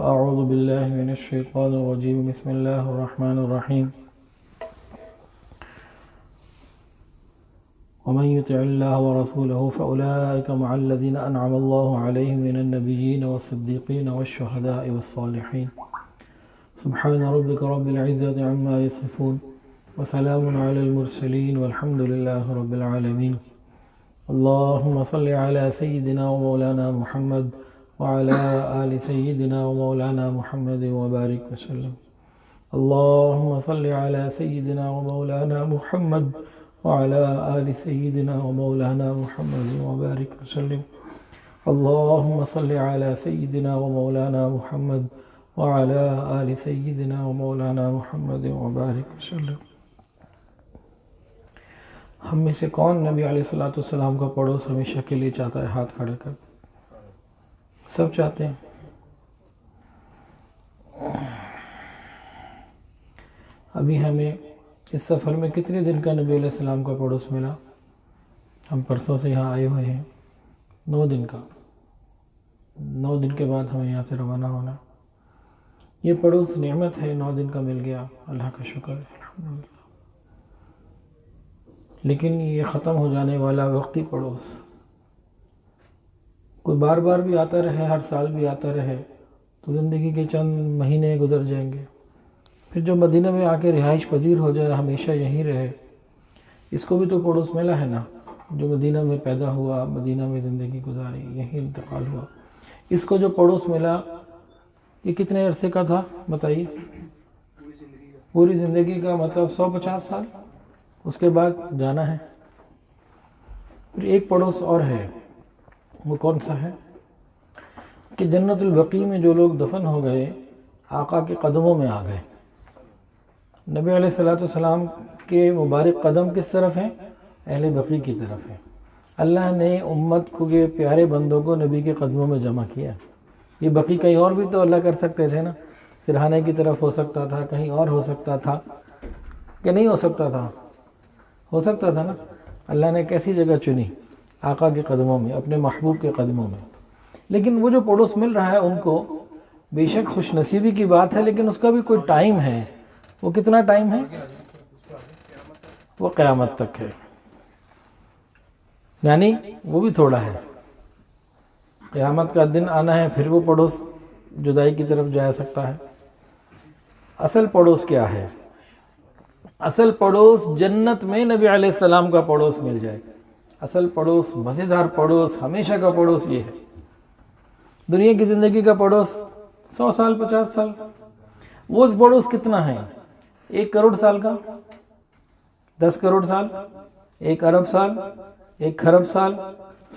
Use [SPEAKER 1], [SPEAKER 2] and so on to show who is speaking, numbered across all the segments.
[SPEAKER 1] أعوذ بالله من الشيطان الرجيم بسم الله الرحمن الرحيم ومن يطع الله ورسوله فأولئك مع الذين أنعم الله عليهم من النبيين والصديقين والشهداء والصالحين سبحان ربك رب العزة عما يصفون وسلام على المرسلين والحمد لله رب العالمين اللهم صل على سيدنا ومولانا محمد وعلى آل سيدنا ومولانا محمد وبارك وسلم اللهم صل على سيدنا ومولانا محمد وعلى آل سيدنا ومولانا محمد وبارك وسلم اللهم صل على سيدنا ومولانا محمد وعلى آل سيدنا ومولانا محمد وبارك وسلم۔ ہم میں سے کون نبی علیہ السلام کا پڑوس ہمیشہ کے لیے چاہتا ہے؟ ہاتھ کھڑے کر۔ سب چاہتے ہیں۔ ابھی ہمیں اس سفر میں کتنے دن کا نبی علیہ السلام کا پڑوس ملا؟ ہم پرسوں سے یہاں آئے ہوئے ہیں، 9 دن کا۔ 9 دن کے بعد ہمیں یہاں سے روانہ ہونا۔ یہ پڑوس نعمت ہے، 9 دن کا مل گیا، اللہ کا شکر ہے الحمدللہ۔ لیکن یہ ختم ہو جانے والا وقتی پڑوس، کوئی بار بار بھی آتا رہے، ہر سال بھی آتا رہے تو زندگی کے چند مہینے گزر جائیں گے، پھر جو مدینہ میں آ کے رہائش پذیر ہو جائے، ہمیشہ یہیں رہے، اس کو بھی تو پڑوس ملا ہے نا، جو مدینہ میں پیدا ہوا، مدینہ میں زندگی گزاری، یہیں انتقال ہوا، اس کو جو پڑوس ملا یہ کتنے عرصے کا تھا بتائیے؟ پوری زندگی کا، مطلب 150 سال۔ اس کے بعد جانا ہے۔ پھر ایک پڑوس اور ہے، وہ کون سا ہے؟ کہ جنت البقیع میں جو لوگ دفن ہو گئے آقا کے قدموں میں آ گئے۔ نبی علیہ السلام کے مبارک قدم کس طرف ہیں؟ اہل بقیع کی طرف ہیں۔ اللہ نے امت کو کے پیارے بندوں کو نبی کے قدموں میں جمع کیا۔ یہ بقیع کہیں اور بھی تو اللہ کر سکتے تھے نا، سرہانے کی طرف ہو سکتا تھا، کہیں اور ہو سکتا تھا، کہ نہیں ہو سکتا تھا؟ ہو سکتا تھا نا۔ اللہ نے کیسی جگہ چنی؟ آقا کے قدموں میں، اپنے محبوب کے قدموں میں۔ لیکن وہ جو پڑوس مل رہا ہے ان کو، بے شک خوش نصیبی کی بات ہے، لیکن اس کا بھی کوئی ٹائم ہے۔ وہ کتنا ٹائم ہے؟ وہ قیامت تک ہے، یعنی وہ بھی تھوڑا ہے۔ قیامت کا دن آنا ہے، پھر وہ پڑوس جدائی کی طرف جا سکتا ہے۔ اصل پڑوس کیا ہے؟ اصل پڑوس جنت میں نبی علیہ السلام کا پڑوس مل جائے۔ اصل پڑوس، مزیدار پڑوس، ہمیشہ کا پڑوس یہ ہے۔ دنیا کی زندگی کا پڑوس 100 سال، 50 سال، وہ پڑوس کتنا ہے؟ 1 کروڑ سال کا، 10 کروڑ سال، 1 ارب سال، 1 خرب سال،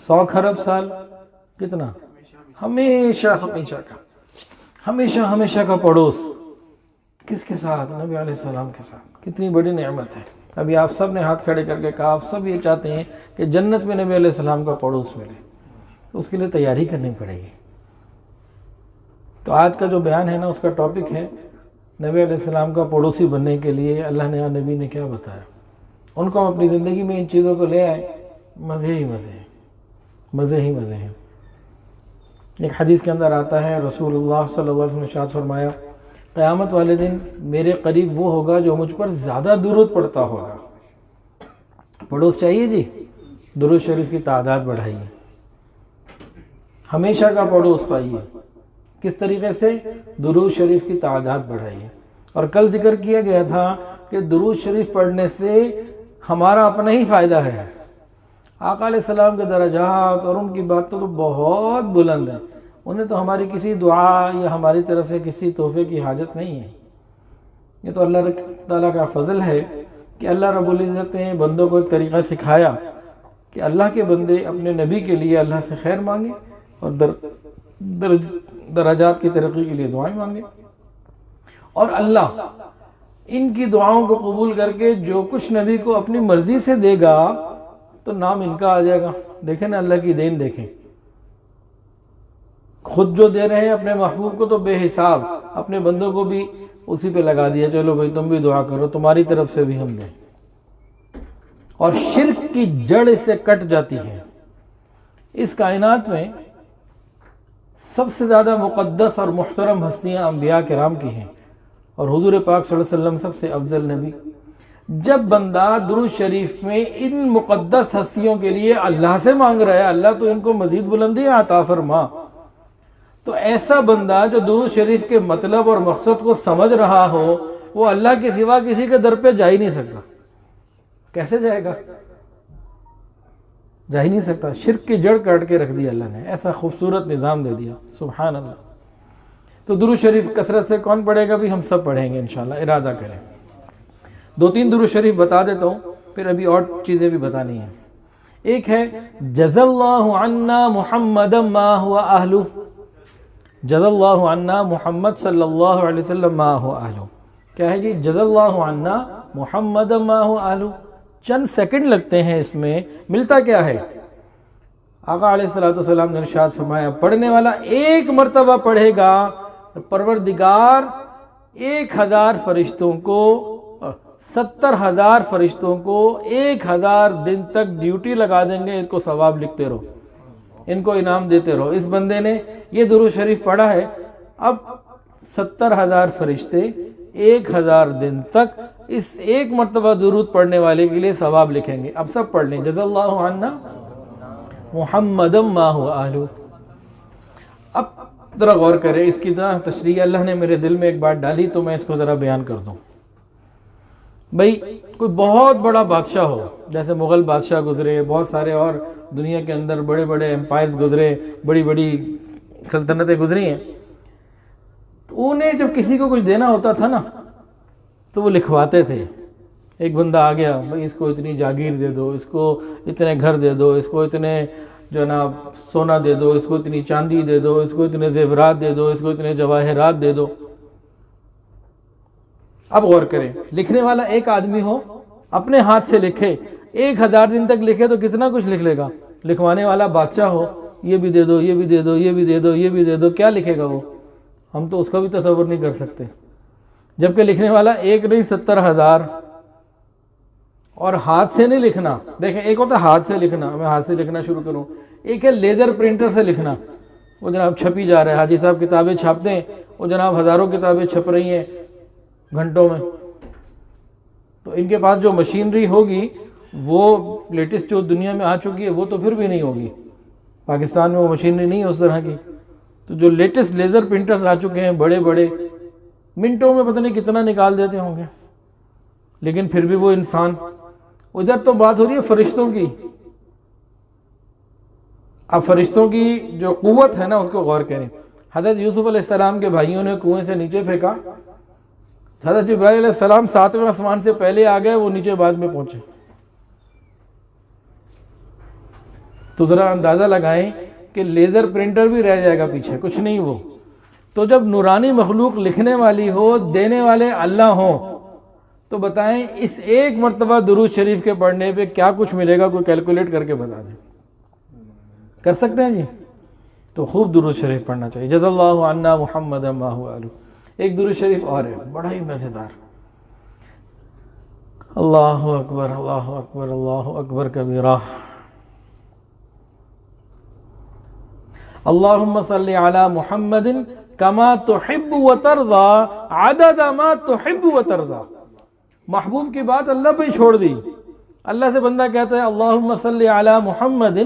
[SPEAKER 1] 100 خرب سال، کتنا؟ ہمیشہ ہمیشہ کا، ہمیشہ ہمیشہ کا پڑوس۔ کس کے ساتھ؟ نبی علیہ السلام کے ساتھ۔ کتنی بڑی نعمت ہے۔ ابھی آپ سب نے ہاتھ کھڑے کر کے کہا، آپ سب یہ چاہتے ہیں کہ جنت میں نبی علیہ السلام کا پڑوس ملے، تو اس کے لیے تیاری کرنی پڑے گی۔ تو آج کا جو بیان ہے نا، اس کا ٹاپک ہے نبی علیہ السلام کا پڑوسی بننے کے لیے اللہ نے اور نبی نے کیا بتایا۔ ان کو ہم اپنی زندگی میں ان چیزوں کو لے آئے، مزے ہی مزے ہیں، مزے ہی مزے ہیں۔ ایک حدیث کے اندر آتا ہے، رسول اللہ صلی اللہ علیہ وسلم نے ارشاد فرمایا، قیامت والے دن میرے قریب وہ ہوگا جو مجھ پر زیادہ درود پڑھتا ہوگا۔ پڑوس چاہیے جی، درود شریف کی تعداد بڑھائیے، ہمیشہ کا پڑوس پائیے۔ کس طریقے سے؟ درود شریف کی تعداد بڑھائیے۔ اور کل ذکر کیا گیا تھا کہ درود شریف پڑھنے سے ہمارا اپنا ہی فائدہ ہے۔ آقا علیہ السلام کے درجات اور ان کی باتیں تو بہت بلند ہیں، انہیں تو ہماری کسی دعا یا ہماری طرف سے کسی تحفے کی حاجت نہیں ہے۔ یہ تو اللہ تعالیٰ کا فضل ہے کہ اللہ رب العزت نے بندوں کو ایک طریقہ سکھایا کہ اللہ کے بندے اپنے نبی کے لیے اللہ سے خیر مانگے اور درجات کی ترقی کے لیے دعائیں مانگے، اور اللہ ان کی دعاؤں کو قبول کر کے جو کچھ نبی کو اپنی مرضی سے دے گا تو نام ان کا آ جائے گا۔ دیکھیں نا اللہ کی دین، دیکھیں خود جو دے رہے ہیں اپنے محبوب کو تو بے حساب، اپنے بندوں کو بھی اسی پہ لگا دیا، چلو بھائی تم بھی دعا کرو، تمہاری طرف سے بھی ہم دیں۔ اور شرک کی جڑ اس سے کٹ جاتی ہے۔ اس کائنات میں سب سے زیادہ مقدس اور محترم ہستیاں انبیاء کرام کی ہیں اور حضور پاک صلی اللہ علیہ وسلم سب سے افضل نبی. جب بندہ درود شریف میں ان مقدس ہستیوں کے لیے اللہ سے مانگ رہا ہے اللہ تو ان کو مزید بلندیاں عطا فرما، تو ایسا بندہ جو درود شریف کے مطلب اور مقصد کو سمجھ رہا ہو وہ اللہ کے سوا کسی کے در پہ جا ہی نہیں سکتا. کیسے جائے گا؟ جا ہی نہیں سکتا. شرک کی جڑ کاٹ کے رکھ دی اللہ نے، ایسا خوبصورت نظام دے دیا. سبحان اللہ. تو درود شریف کثرت سے کون پڑھے گا؟ بھی ہم سب پڑھیں گے انشاءاللہ، ارادہ کریں. 2-3 درود شریف بتا دیتا ہوں، پھر ابھی اور چیزیں بھی بتانی ہیں. ایک ہے جزا اللہ عنا محمد ما هو اہلہ، جزا اللہ عنا محمد صلی اللہ علیہ وسلم ما هو اہلہ. کیا ہے جی؟ جزا اللہ عنا محمد ما هو اہلہ. چند سیکنڈ لگتے ہیں اس میں، ملتا کیا ہے؟ آقا علیہ السلام نے ارشاد فرمایا پڑھنے والا ایک مرتبہ پڑھے گا پروردگار 1000 فرشتوں کو 70,000 فرشتوں کو 1000 دن تک ڈیوٹی لگا دیں گے، ان کو ثواب لکھتے رہو، ان کو انعام دیتے رہو. اس بندے نے یہ درود شریف پڑھا ہے، اب 70,000 فرشتے 1000 دن تک اس ایک مرتبہ درود پڑھنے والے کے لیے ثواب لکھیں گے. اب سب پڑھ لیں جزا اللہ عنا محمد ما هو اہلہ. اب ذرا غور کریں، اس کی طرح تشریح اللہ نے میرے دل میں ایک بات ڈالی تو میں اس کو ذرا بیان کر دوں. بھئی کوئی بہت بڑا بادشاہ ہو، جیسے مغل بادشاہ گزرے، بہت سارے اور دنیا کے اندر بڑے بڑے امپائرز گزرے، بڑی بڑی سلطنتیں گزری ہیں، تو انہیں جب کسی کو کچھ دینا ہوتا تھا نا تو وہ لکھواتے تھے. ایک بندہ آ گیا، بھئی اس کو اتنی جاگیر دے دو، اس کو اتنے گھر دے دو، اس کو اتنے جو نا سونا دے دو، اس کو اتنی چاندی دے دو، اس کو اتنے زیورات دے دو، اس کو اتنے جواہرات دے دو. اب غور کریں، لکھنے والا ایک آدمی ہو، اپنے ہاتھ سے لکھے، 1000 دن تک لکھے تو کتنا کچھ لکھ لے گا. لکھوانے والا بادشاہ ہو، یہ بھی دے دو، یہ بھی دے دو، یہ بھی دے دو، یہ بھی دے دو، کیا لکھے گا وہ؟ ہم تو اس کا بھی تصور نہیں کر سکتے. جبکہ لکھنے والا ایک نہیں 70,000، اور ہاتھ سے نہیں لکھنا. دیکھیں، ایک ہوتا ہے ہاتھ سے لکھنا، میں ہاتھ سے لکھنا شروع کروں، ایک ہے لیزر پرنٹر سے لکھنا، وہ جناب چھپی جا رہا ہے. حاجی صاحب کتابیں چھاپتے ہیں، وہ جناب ہزاروں کتابیں چھپ رہی ہیں گھنٹوں میں. تو ان کے پاس جو مشینری ہوگی وہ لیٹسٹ جو دنیا میں آ چکی ہے وہ تو پھر بھی نہیں ہوگی. پاکستان میں وہ مشینری نہیں ہے اس طرح کی. تو جو لیٹسٹ لیزر پرنٹرز آ چکے ہیں بڑے بڑے، منٹوں میں پتہ نہیں کتنا نکال دیتے ہوں گے. لیکن پھر بھی وہ انسان. ادھر تو بات ہو رہی ہے فرشتوں کی. اب فرشتوں کی جو قوت ہے نا اس کو غور کریں. حضرت یوسف علیہ السلام کے بھائیوں نے کنویں سے نیچے پھینکا، حضرت جبرائیل علیہ السلام 7ویں آسمان سے پہلے آ گئے، وہ نیچے بعد میں پہنچے. تو ذرا اندازہ لگائیں کہ لیزر پرنٹر بھی رہ جائے گا پیچھے، کچھ نہیں وہ. تو جب نورانی مخلوق لکھنے والی ہو، دینے والے اللہ ہوں، تو بتائیں اس ایک مرتبہ درود شریف کے پڑھنے پہ کیا کچھ ملے گا؟ کوئی کیلکولیٹ کر کے بتا دیں. کر سکتے ہیں جی؟ تو خوب درود شریف پڑھنا چاہیے. جزا اللہ عنا محمد ما هو اہلہ. ایک درود شریف اور ہے بڑا ہی مزیدار. اللہ اکبر اللہ اکبر اللہ اکبر کبیرہ. اللہم صلی علی محمد کما تحب و ترضا عدد ما تحب و ترضا. محبوب کی بات اللہ پہ چھوڑ دی. اللہ سے بندہ کہتا ہے اللہم صلی علی محمد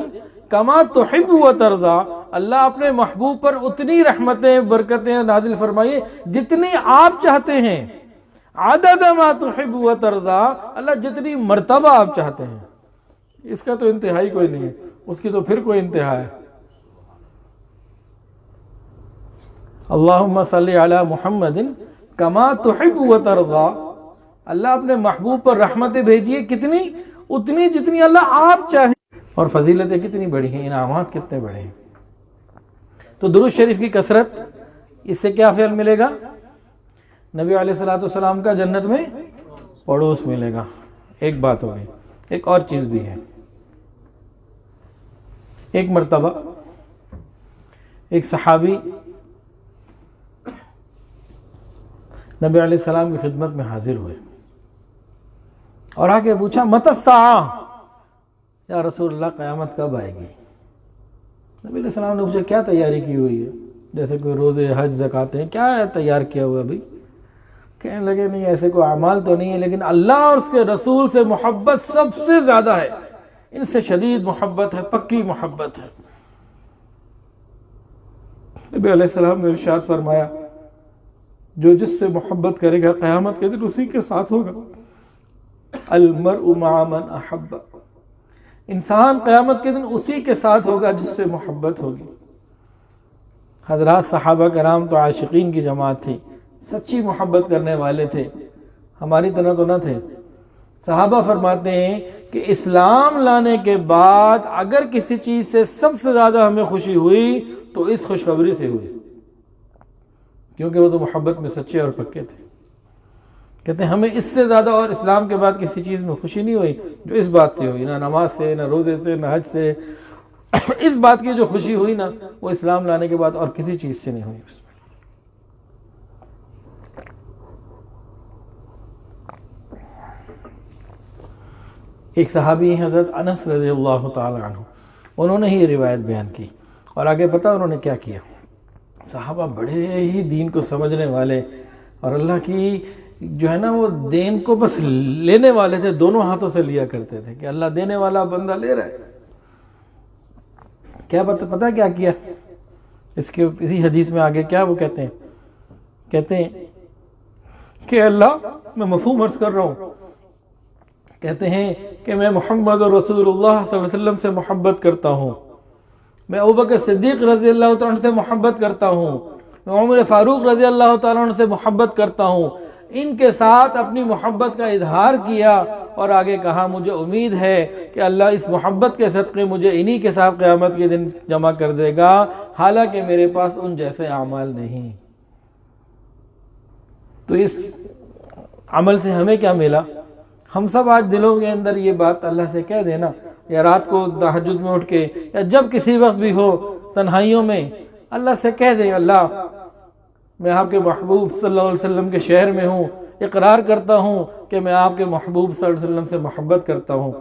[SPEAKER 1] کما تحب و ترضا. اللہ اپنے محبوب پر اتنی رحمتیں برکتیں نازل فرمائیے جتنی آپ چاہتے ہیں. عدد ما تحب و ترضا، اللہ جتنی مرتبہ آپ چاہتے ہیں. اس کا تو انتہائی کوئی نہیں ہے، اس کی تو پھر کوئی انتہا ہے. اللہم صلی علی محمد کما تحب و ترضا. اللہ اپنے محبوب پر رحمتیں بھیجیے کتنی؟ اتنی جتنی اللہ آپ چاہیں. اور فضیلتیں کتنی بڑی ہیں، انعامات کتنے بڑے ہیں. تو درود شریف کی کثرت، اس سے کیا فعل ملے گا؟ نبی علیہ السلام کا جنت میں پڑوس ملے گا. ایک بات ہو گئی. ایک اور چیز بھی ہے. ایک مرتبہ ایک صحابی نبی علیہ السلام کی خدمت میں حاضر ہوئے اور آگے پوچھا متی الساعہ، یا رسول اللہ قیامت کب آئے گی؟ نبی علیہ السلام نے پوچھا کیا تیاری کی ہوئی ہے؟ جیسے کوئی روزے حج زکاتیں ہیں، کیا ہے تیار کیا ہوا بھائی؟ کہنے لگے نہیں ایسے کوئی اعمال تو نہیں ہے، لیکن اللہ اور اس کے رسول سے محبت سب سے زیادہ ہے، ان سے شدید محبت ہے، پکی محبت ہے۔ نبی علیہ السلام نے ارشاد فرمایا جو جس سے محبت کرے گا قیامت کے دن اسی کے ساتھ ہوگا۔ المرء مع من احب، انسان قیامت کے دن اسی کے ساتھ ہوگا جس سے محبت ہوگی۔ حضرات صحابہ کرام تو عاشقین کی جماعت تھی، سچی محبت کرنے والے تھے، ہماری طرح تو نہ تھے۔ صحابہ فرماتے ہیں کہ اسلام لانے کے بعد اگر کسی چیز سے سب سے زیادہ ہمیں خوشی ہوئی تو اس خوشخبری سے ہوئی، کیونکہ وہ تو محبت میں سچے اور پکے تھے۔ کہتے ہیں ہمیں اس سے زیادہ اور اسلام کے بعد کسی چیز میں خوشی نہیں ہوئی جو اس بات سے ہوئی، نہ نماز سے، نہ روزے سے، نہ حج سے۔ اس بات کی جو خوشی ہوئی نا وہ اسلام لانے کے بعد اور کسی چیز سے نہیں ہوئی۔ ایک صحابی ہیں حضرت انس رضی اللہ تعالی عنہ، انہوں نے ہی یہ روایت بیان کی، اور آگے پتہ انہوں نے کیا کیا؟ صحابہ بڑے ہی دین کو سمجھنے والے اور اللہ کی جو ہے نا وہ دین کو بس لینے والے تھے، دونوں ہاتھوں سے لیا کرتے تھے کہ اللہ دینے والا بندہ لے رہا ہے۔ کیا پتہ کیا اسی حدیث میں آگے کیا وہ کہتے ہیں کہ اللہ، میں مفہوم عرض کر رہا ہوں، کہتے ہیں کہ میں محمد رسول اللہ صلی اللہ علیہ وسلم سے محبت کرتا ہوں، میں ابوبکر صدیق رضی اللہ تعالیٰ عنہ سے محبت کرتا ہوں، میں عمر فاروق رضی اللہ تعالیٰ عنہ سے محبت کرتا ہوں۔ ان کے ساتھ اپنی محبت کا اظہار کیا اور آگے کہا مجھے امید ہے کہ اللہ اس محبت کے صدقے مجھے انہی کے ساتھ قیامت کے دن جمع کر دے گا، حالانکہ میرے پاس ان جیسے اعمال نہیں۔ تو اس عمل سے ہمیں کیا ملا؟ ہم سب آج دلوں کے اندر یہ بات اللہ سے کہہ دینا، یا رات کو تہجد میں اٹھ کے یا جب کسی وقت بھی ہو تنہائیوں میں اللہ سے کہہ دیں اللہ میں آپ کے محبوب صلی اللہ علیہ وسلم کے شہر میں ہوں، اقرار کرتا ہوں کہ میں آپ کے محبوب صلی اللہ علیہ وسلم سے محبت کرتا ہوں۔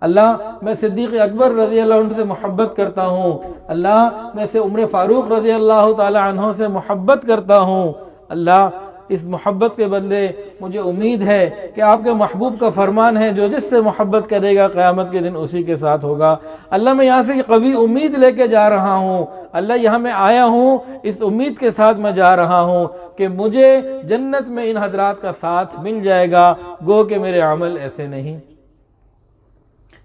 [SPEAKER 1] اللہ میں صدیق اکبر رضی اللہ عنہ سے محبت کرتا ہوں، اللہ میں سے عمر فاروق رضی اللہ تعالی عنہ سے محبت کرتا ہوں۔ اللہ اس محبت کے بدلے مجھے امید ہے کہ آپ کے محبوب کا فرمان ہے جو جس سے محبت کرے گا قیامت کے دن اسی کے ساتھ ہوگا۔ اللہ میں یہاں سے یہ قوی امید لے کے جا رہا ہوں، اللہ یہاں میں آیا ہوں اس امید کے ساتھ میں جا رہا ہوں کہ مجھے جنت میں ان حضرات کا ساتھ مل جائے گا، گو کہ میرے عمل ایسے نہیں۔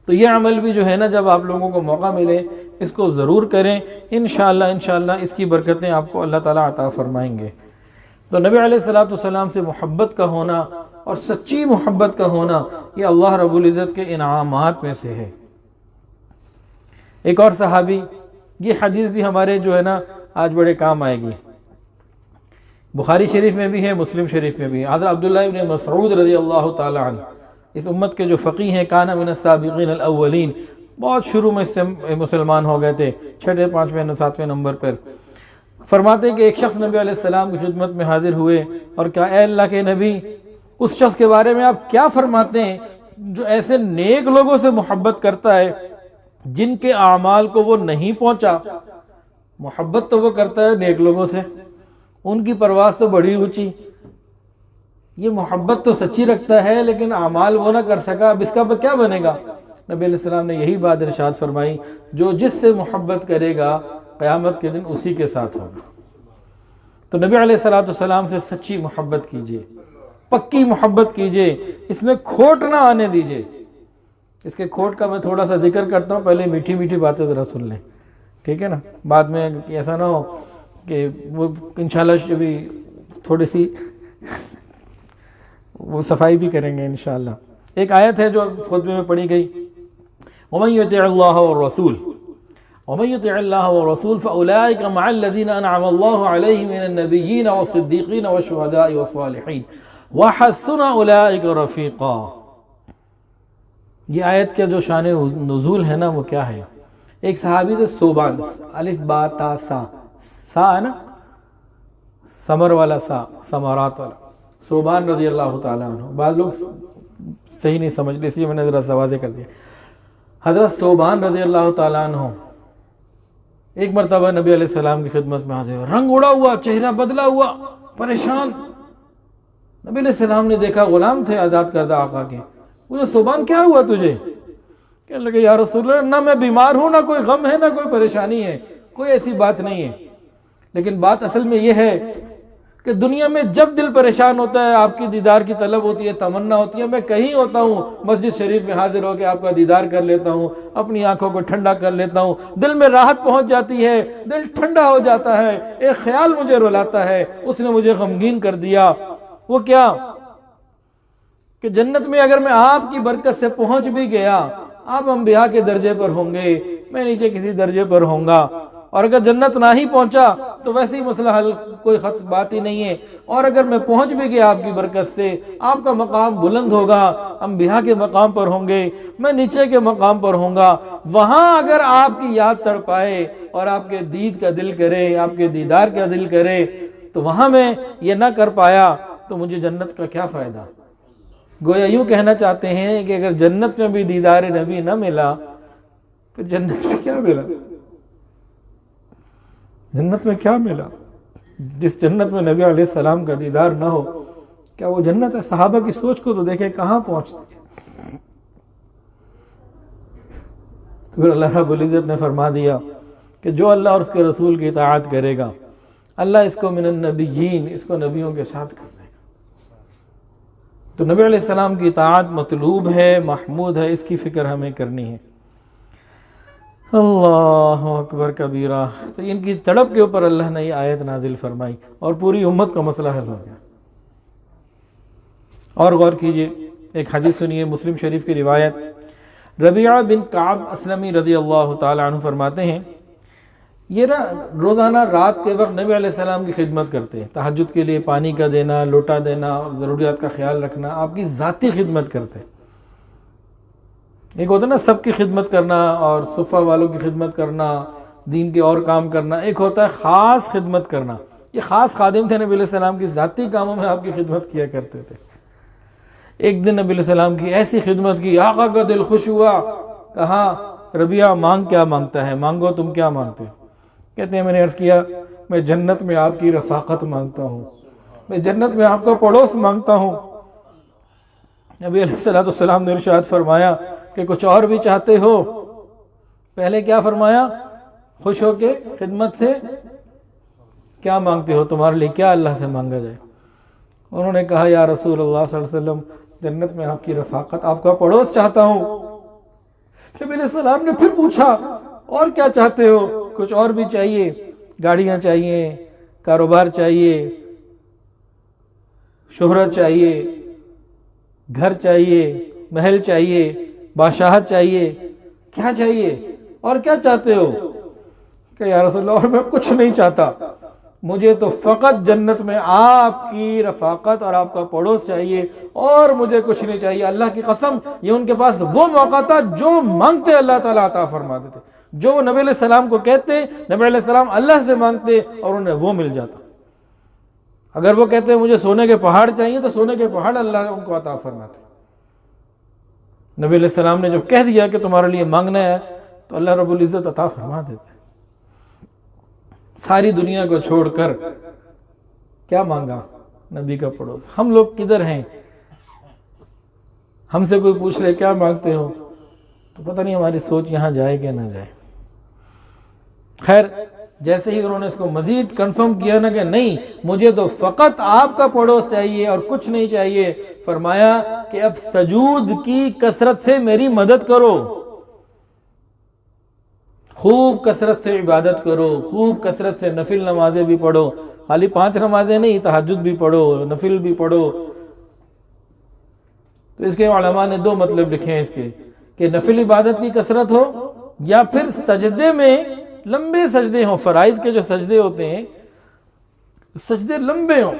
[SPEAKER 1] تو یہ عمل بھی جو ہے نا جب آپ لوگوں کو موقع ملے اس کو ضرور کریں، انشاءاللہ اس کی برکتیں آپ کو اللہ تعالیٰ عطا فرمائیں گے۔ تو نبی علیہ السلام سے محبت کا ہونا اور سچی محبت کا ہونا یہ اللہ رب العزت کے انعامات میں سے ہے۔ ایک اور صحابی، یہ حدیث بھی ہمارے جو ہے نا آج بڑے کام آئے گی، بخاری شریف میں بھی ہے، مسلم شریف میں بھی ہے۔ حضرت عبداللہ ابن مسعود رضی اللہ تعالی عنہ اس امت کے جو فقیہ ہیں، کان من السابقین الاولین، بہت شروع میں اس سے مسلمان ہو گئے تھے، 6، 5، 7 نمبر پر۔ فرماتے ہیں کہ ایک شخص نبی علیہ السلام کی خدمت میں حاضر ہوئے اور کہا اے اللہ کے نبی، اس شخص کے بارے میں آپ کیا فرماتے ہیں جو ایسے نیک لوگوں سے محبت کرتا ہے جن کے اعمال کو وہ نہیں پہنچا؟ محبت تو وہ کرتا ہے نیک لوگوں سے، ان کی پرواز تو بڑی اونچی، یہ محبت تو سچی رکھتا ہے لیکن اعمال وہ نہ کر سکا، اب اس کا کیا بنے گا؟ نبی علیہ السلام نے یہی بات ارشاد فرمائی، جو جس سے محبت کرے گا قیامت کے دن اسی کے ساتھ ہوگا۔ تو نبی علیہ السلام سے سچی محبت کیجئے، پکی محبت کیجئے، اس میں کھوٹ نہ آنے دیجئے۔ اس کے کھوٹ کا میں تھوڑا سا ذکر کرتا ہوں، پہلے میٹھی میٹھی باتیں ذرا سن لیں، ٹھیک ہے نا؟ بعد میں ایسا نہ ہو کہ وہ انشاءاللہ بھی تھوڑی سی وہ صفائی بھی کریں گے انشاءاللہ۔ ایک آیت ہے جو خطبے میں پڑھی گئی، وَمَن يُطِعِ اللَّهَ وَالرَّسُولَ وَمَن يُطِعِ اللَّهَ وَالرَّسُولَ فَأُولَٰئِكَ مَعَ الَّذِينَ أَنْعَمَ اللَّهُ عَلَيْهِم مِّنَ النَّبِيِّينَ وَالصِّدِّيقِينَ وَالشُّهَدَاءِ وَالصَّالِحِينَ وَحَسُنَ أُولَٰئِكَ رَفِيقًا۔ یہ آیت کا جو شان نزول ہے نا وہ کیا ہے؟ ایک صحابی جو صوبان، الف با تا سا، سا ہے نا سمر والا سا، سمارات والا، صوبان رضی اللہ تعالیٰ عنہ، بعض لوگ صحیح نہیں سمجھ لے اس لیے میں نے ذرا واضح کر دیا۔ حضرت صوبان رضی اللہ تعالیٰ عنہ ایک مرتبہ نبی علیہ السلام کی خدمت میں حاضر ہوئے، رنگ اڑا ہوا، چہرہ بدلا ہوا، پریشان۔ نبی علیہ السلام نے دیکھا غلام تھے آزاد کردہ آقا کے، مجھے صبح کیا ہوا تجھے؟ کہنے لگے یا رسول اللہ نہ میں بیمار ہوں، نہ کوئی غم ہے، نہ کوئی پریشانی ہے، کوئی ایسی بات نہیں ہے، لیکن بات اصل میں یہ ہے کہ دنیا میں جب دل پریشان ہوتا ہے، آپ کی دیدار کی طلب ہوتی ہے، تمنا ہوتی ہے، میں کہیں ہوتا ہوں مسجد شریف میں حاضر ہو کے آپ کا دیدار کر لیتا ہوں، اپنی آنکھوں کو ٹھنڈا کر لیتا ہوں، دل میں راحت پہنچ جاتی ہے، دل ٹھنڈا ہو جاتا ہے۔ ایک خیال مجھے رلاتا ہے، اس نے مجھے غمگین کر دیا، وہ کیا کہ جنت میں اگر میں آپ کی برکت سے پہنچ بھی گیا، آپ انبیاء کے درجے پر ہوں گے، میں نیچے کسی درجے پر ہوں گا، اور اگر جنت نہ ہی پہنچا تو ویسے ہی مسئلہ حل، کوئی بات ہی نہیں ہے، اور اگر میں پہنچ بھی گیا آپ کی برکت سے، آپ کا مقام بلند ہوگا، انبیاء کے مقام پر ہوں گے، میں نیچے کے مقام پر ہوں گا، وہاں اگر آپ کی یاد تڑ پائے اور آپ کے دید کا دل کرے، آپ کے دیدار کا دل کرے، تو وہاں میں یہ نہ کر پایا تو مجھے جنت کا کیا فائدہ؟ گویا یوں کہنا چاہتے ہیں کہ اگر جنت میں بھی دیدار نبی نہ ملا پھر جنت میں کیا ملا؟ جنت میں کیا ملا؟ جس جنت میں نبی علیہ السلام کا دیدار نہ ہو، کیا وہ جنت ہے؟ صحابہ کی سوچ کو تو دیکھیں کہاں پہنچتی۔ تو پھر اللہ رب العزت نے فرما دیا کہ جو اللہ اور اس کے رسول کی اطاعت کرے گا، اللہ اس کو من النبیین، اس کو نبیوں کے ساتھ کر دے گا۔ تو نبی علیہ السلام کی اطاعت مطلوب ہے، محمود ہے، اس کی فکر ہمیں کرنی ہے۔ اللہ اکبر کبیرہ۔ تو ان کی تڑپ کے اوپر اللہ نے یہ آیت نازل فرمائی اور پوری امت کا مسئلہ حل ہو گیا۔ اور غور کیجئے، ایک حدیث سنیے، مسلم شریف کی روایت، ربیعہ بن کعب اسلمی رضی اللہ تعالی عنہ فرماتے ہیں، یہ روزانہ رات کے وقت نبی علیہ السلام کی خدمت کرتے ہیں، تہجد کے لیے پانی کا دینا، لوٹا دینا، ضروریات کا خیال رکھنا، آپ کی ذاتی خدمت کرتے ہیں۔ ایک ہوتا ہے نا سب کی خدمت کرنا اور صفہ والوں کی خدمت کرنا، دین کے اور کام کرنا، ایک ہوتا ہے خاص خدمت کرنا۔ یہ خاص خادم تھے نبی علیہ السلام کی، ذاتی کاموں میں آپ کی خدمت کیا کرتے تھے۔ ایک دن نبی علیہ السلام کی ایسی خدمت کی، آقا کا دل خوش ہوا، کہا ربیعہ مانگ کیا مانگتا ہے، مانگو تم کیا مانگتے ہو؟ کہتے ہیں میں نے عرض کیا میں جنت میں آپ کی رفاقت مانگتا ہوں، میں جنت میں آپ کا پڑوس مانگتا ہوں۔ نبی علیہ السلام نے ارشاد فرمایا کہ کچھ اور بھی چاہتے ہو؟ پہلے کیا فرمایا؟ خوش ہو کے خدمت سے کیا مانگتے ہو، تمہارے لیے کیا اللہ سے مانگا جائے؟ انہوں نے کہا یا رسول اللہ صلی اللہ علیہ وسلم جنت میں آپ کی رفاقت، آپ کا پڑوس چاہتا ہوں۔ نبی علیہ السلام نے پھر پوچھا اور کیا چاہتے ہو؟ کچھ اور بھی چاہیے، گاڑیاں چاہیے، کاروبار چاہیے، شہرت چاہیے، گھر چاہیے، محل چاہیے، بادشاہت چاہیے، کیا چاہیے اور کیا چاہتے ہو؟ کہ یا رسول اللہ اور میں کچھ نہیں چاہتا، مجھے تو فقط جنت میں آپ کی رفاقت اور آپ کا پڑوس چاہیے، اور مجھے کچھ نہیں چاہیے۔ اللہ کی قسم یہ ان کے پاس وہ موقع تھا جو مانگتے اللہ تعالیٰ عطا فرما دیتے، جو نبی علیہ السلام کو کہتے نبی علیہ السلام اللہ سے مانگتے اور انہیں وہ مل جاتا۔ اگر وہ کہتے مجھے سونے کے پہاڑ چاہیے تو سونے کے پہاڑ اللہ ان کو عطا فرماتے۔ نبی علیہ السلام نے جب کہہ دیا کہ تمہارے لیے مانگنا ہے تو اللہ رب العزت عطا فرما دیتے۔ ساری دنیا کو چھوڑ کر کیا مانگا؟ نبی کا پڑوس۔ ہم لوگ کدھر ہیں؟ ہم سے کوئی پوچھ رہے کیا مانگتے ہو تو پتہ نہیں ہماری سوچ یہاں جائے کہ نہ جائے۔ خیر، جیسے ہی انہوں نے اس کو مزید کنفرم کیا نا کہ نہیں مجھے تو فقط آپ کا پڑوس چاہیے اور کچھ نہیں چاہیے، فرمایا کہ اب سجود کی کثرت سے میری مدد کرو، خوب کثرت سے عبادت کرو، خوب کثرت سے نفل نمازیں بھی پڑھو، خالی 5 نمازیں نہیں، تہجد بھی پڑھو، نفل بھی پڑھو۔ تو اس کے علماء نے 2 مطلب لکھے ہیں اس کے، کہ نفل عبادت کی کثرت ہو یا پھر سجدے میں لمبے سجدے ہوں، فرائض کے جو سجدے ہوتے ہیں سجدے لمبے ہوں۔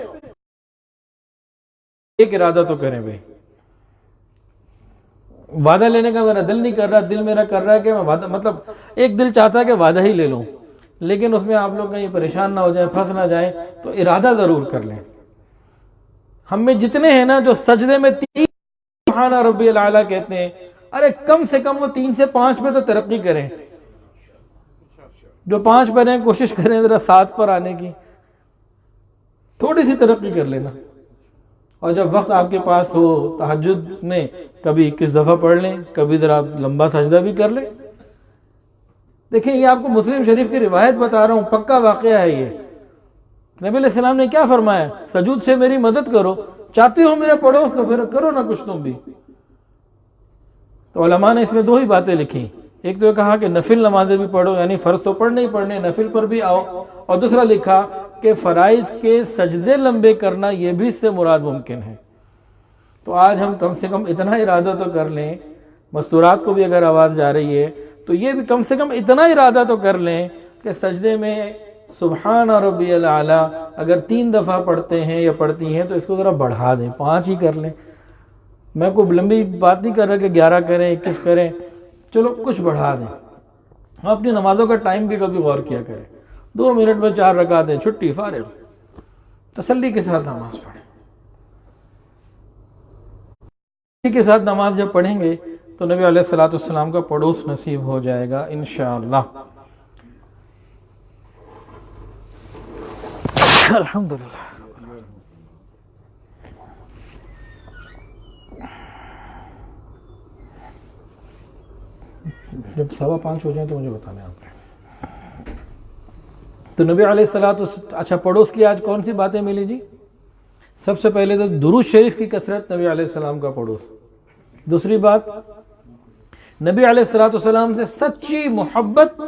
[SPEAKER 1] ایک ارادہ تو کریں بھائی، وعدہ لینے کا میرا دل نہیں کر رہا، دل میرا کر رہا ہے کہ میں وعدہ، مطلب ایک دل چاہتا ہے کہ وعدہ ہی لے لوں، لیکن اس میں آپ لوگ کہیں پریشان نہ ہو جائیں، پھنس نہ جائیں، تو ارادہ ضرور کر لیں۔ ہم میں جتنے ہیں نا جو سجدے میں 3 سبحان ربی الاعلیٰ کہتے ہیں، ارے کم سے کم وہ 3 سے 5 میں تو ترقی کریں۔ جو 5 پر ہیں کوشش کریں ذرا 7 پر آنے کی، تھوڑی سی ترقی کر لینا. اور جب وقت آپ کے پاس ہو تہجد میں کبھی 21 دفعہ پڑھ لیں، کبھی ذرا لمبا سجدہ بھی کر لیں. دیکھیں یہ آپ کو مسلم شریف کی روایت بتا رہا ہوں، پکا واقعہ ہے یہ. نبی علیہ السلام نے کیا فرمایا؟ سجود سے میری مدد کرو، چاہتے ہو میرے پڑھو تو پھر کرو نہ کچھ تم بھی. تو علماء نے اس میں 2 ہی باتیں لکھی. ایک تو کہا کہ نفل نمازیں بھی پڑھو، یعنی فرض تو پڑھنے ہی پڑھنے، نفل پر بھی آؤ. اور دوسرا لکھا کہ فرائض کے سجدے لمبے کرنا یہ بھی اس سے مراد ممکن ہے. تو آج ہم کم سے کم اتنا ارادہ تو کر لیں، مستورات کو بھی اگر آواز جا رہی ہے تو یہ بھی کم سے کم اتنا ارادہ تو کر لیں کہ سجدے میں سبحان ربی الاعلی اگر 3 دفعہ پڑھتے ہیں یا پڑھتی ہیں تو اس کو ذرا بڑھا دیں، 5 ہی کر لیں. میں کوئی لمبی بات نہیں کر رہا کہ 11 کریں 21 کریں، چلو کچھ بڑھا دیں. ہم اپنی نمازوں کا ٹائم بھی کبھی غور کیا کریں. 2 منٹ میں 4 رکعتیں، چھٹی، فارغ، تسلی کے ساتھ نماز پڑھیں. تسلی کے ساتھ نماز جب پڑھیں گے تو نبی علیہ السلام کا پڑوس نصیب ہو جائے گا انشاءاللہ. الحمدللہ. جب 5:15 ہو جائیں تو مجھے بتانا ہے آپ نے. تو نبی علیہ السلام اچھا پڑوس کی آج کون سی باتیں ملی جی؟ سب سے پہلے تو درود شریف کی کثرت، نبی علیہ السلام کا پڑوس. دوسری بات نبی علیہ السلام سے سچی محبت،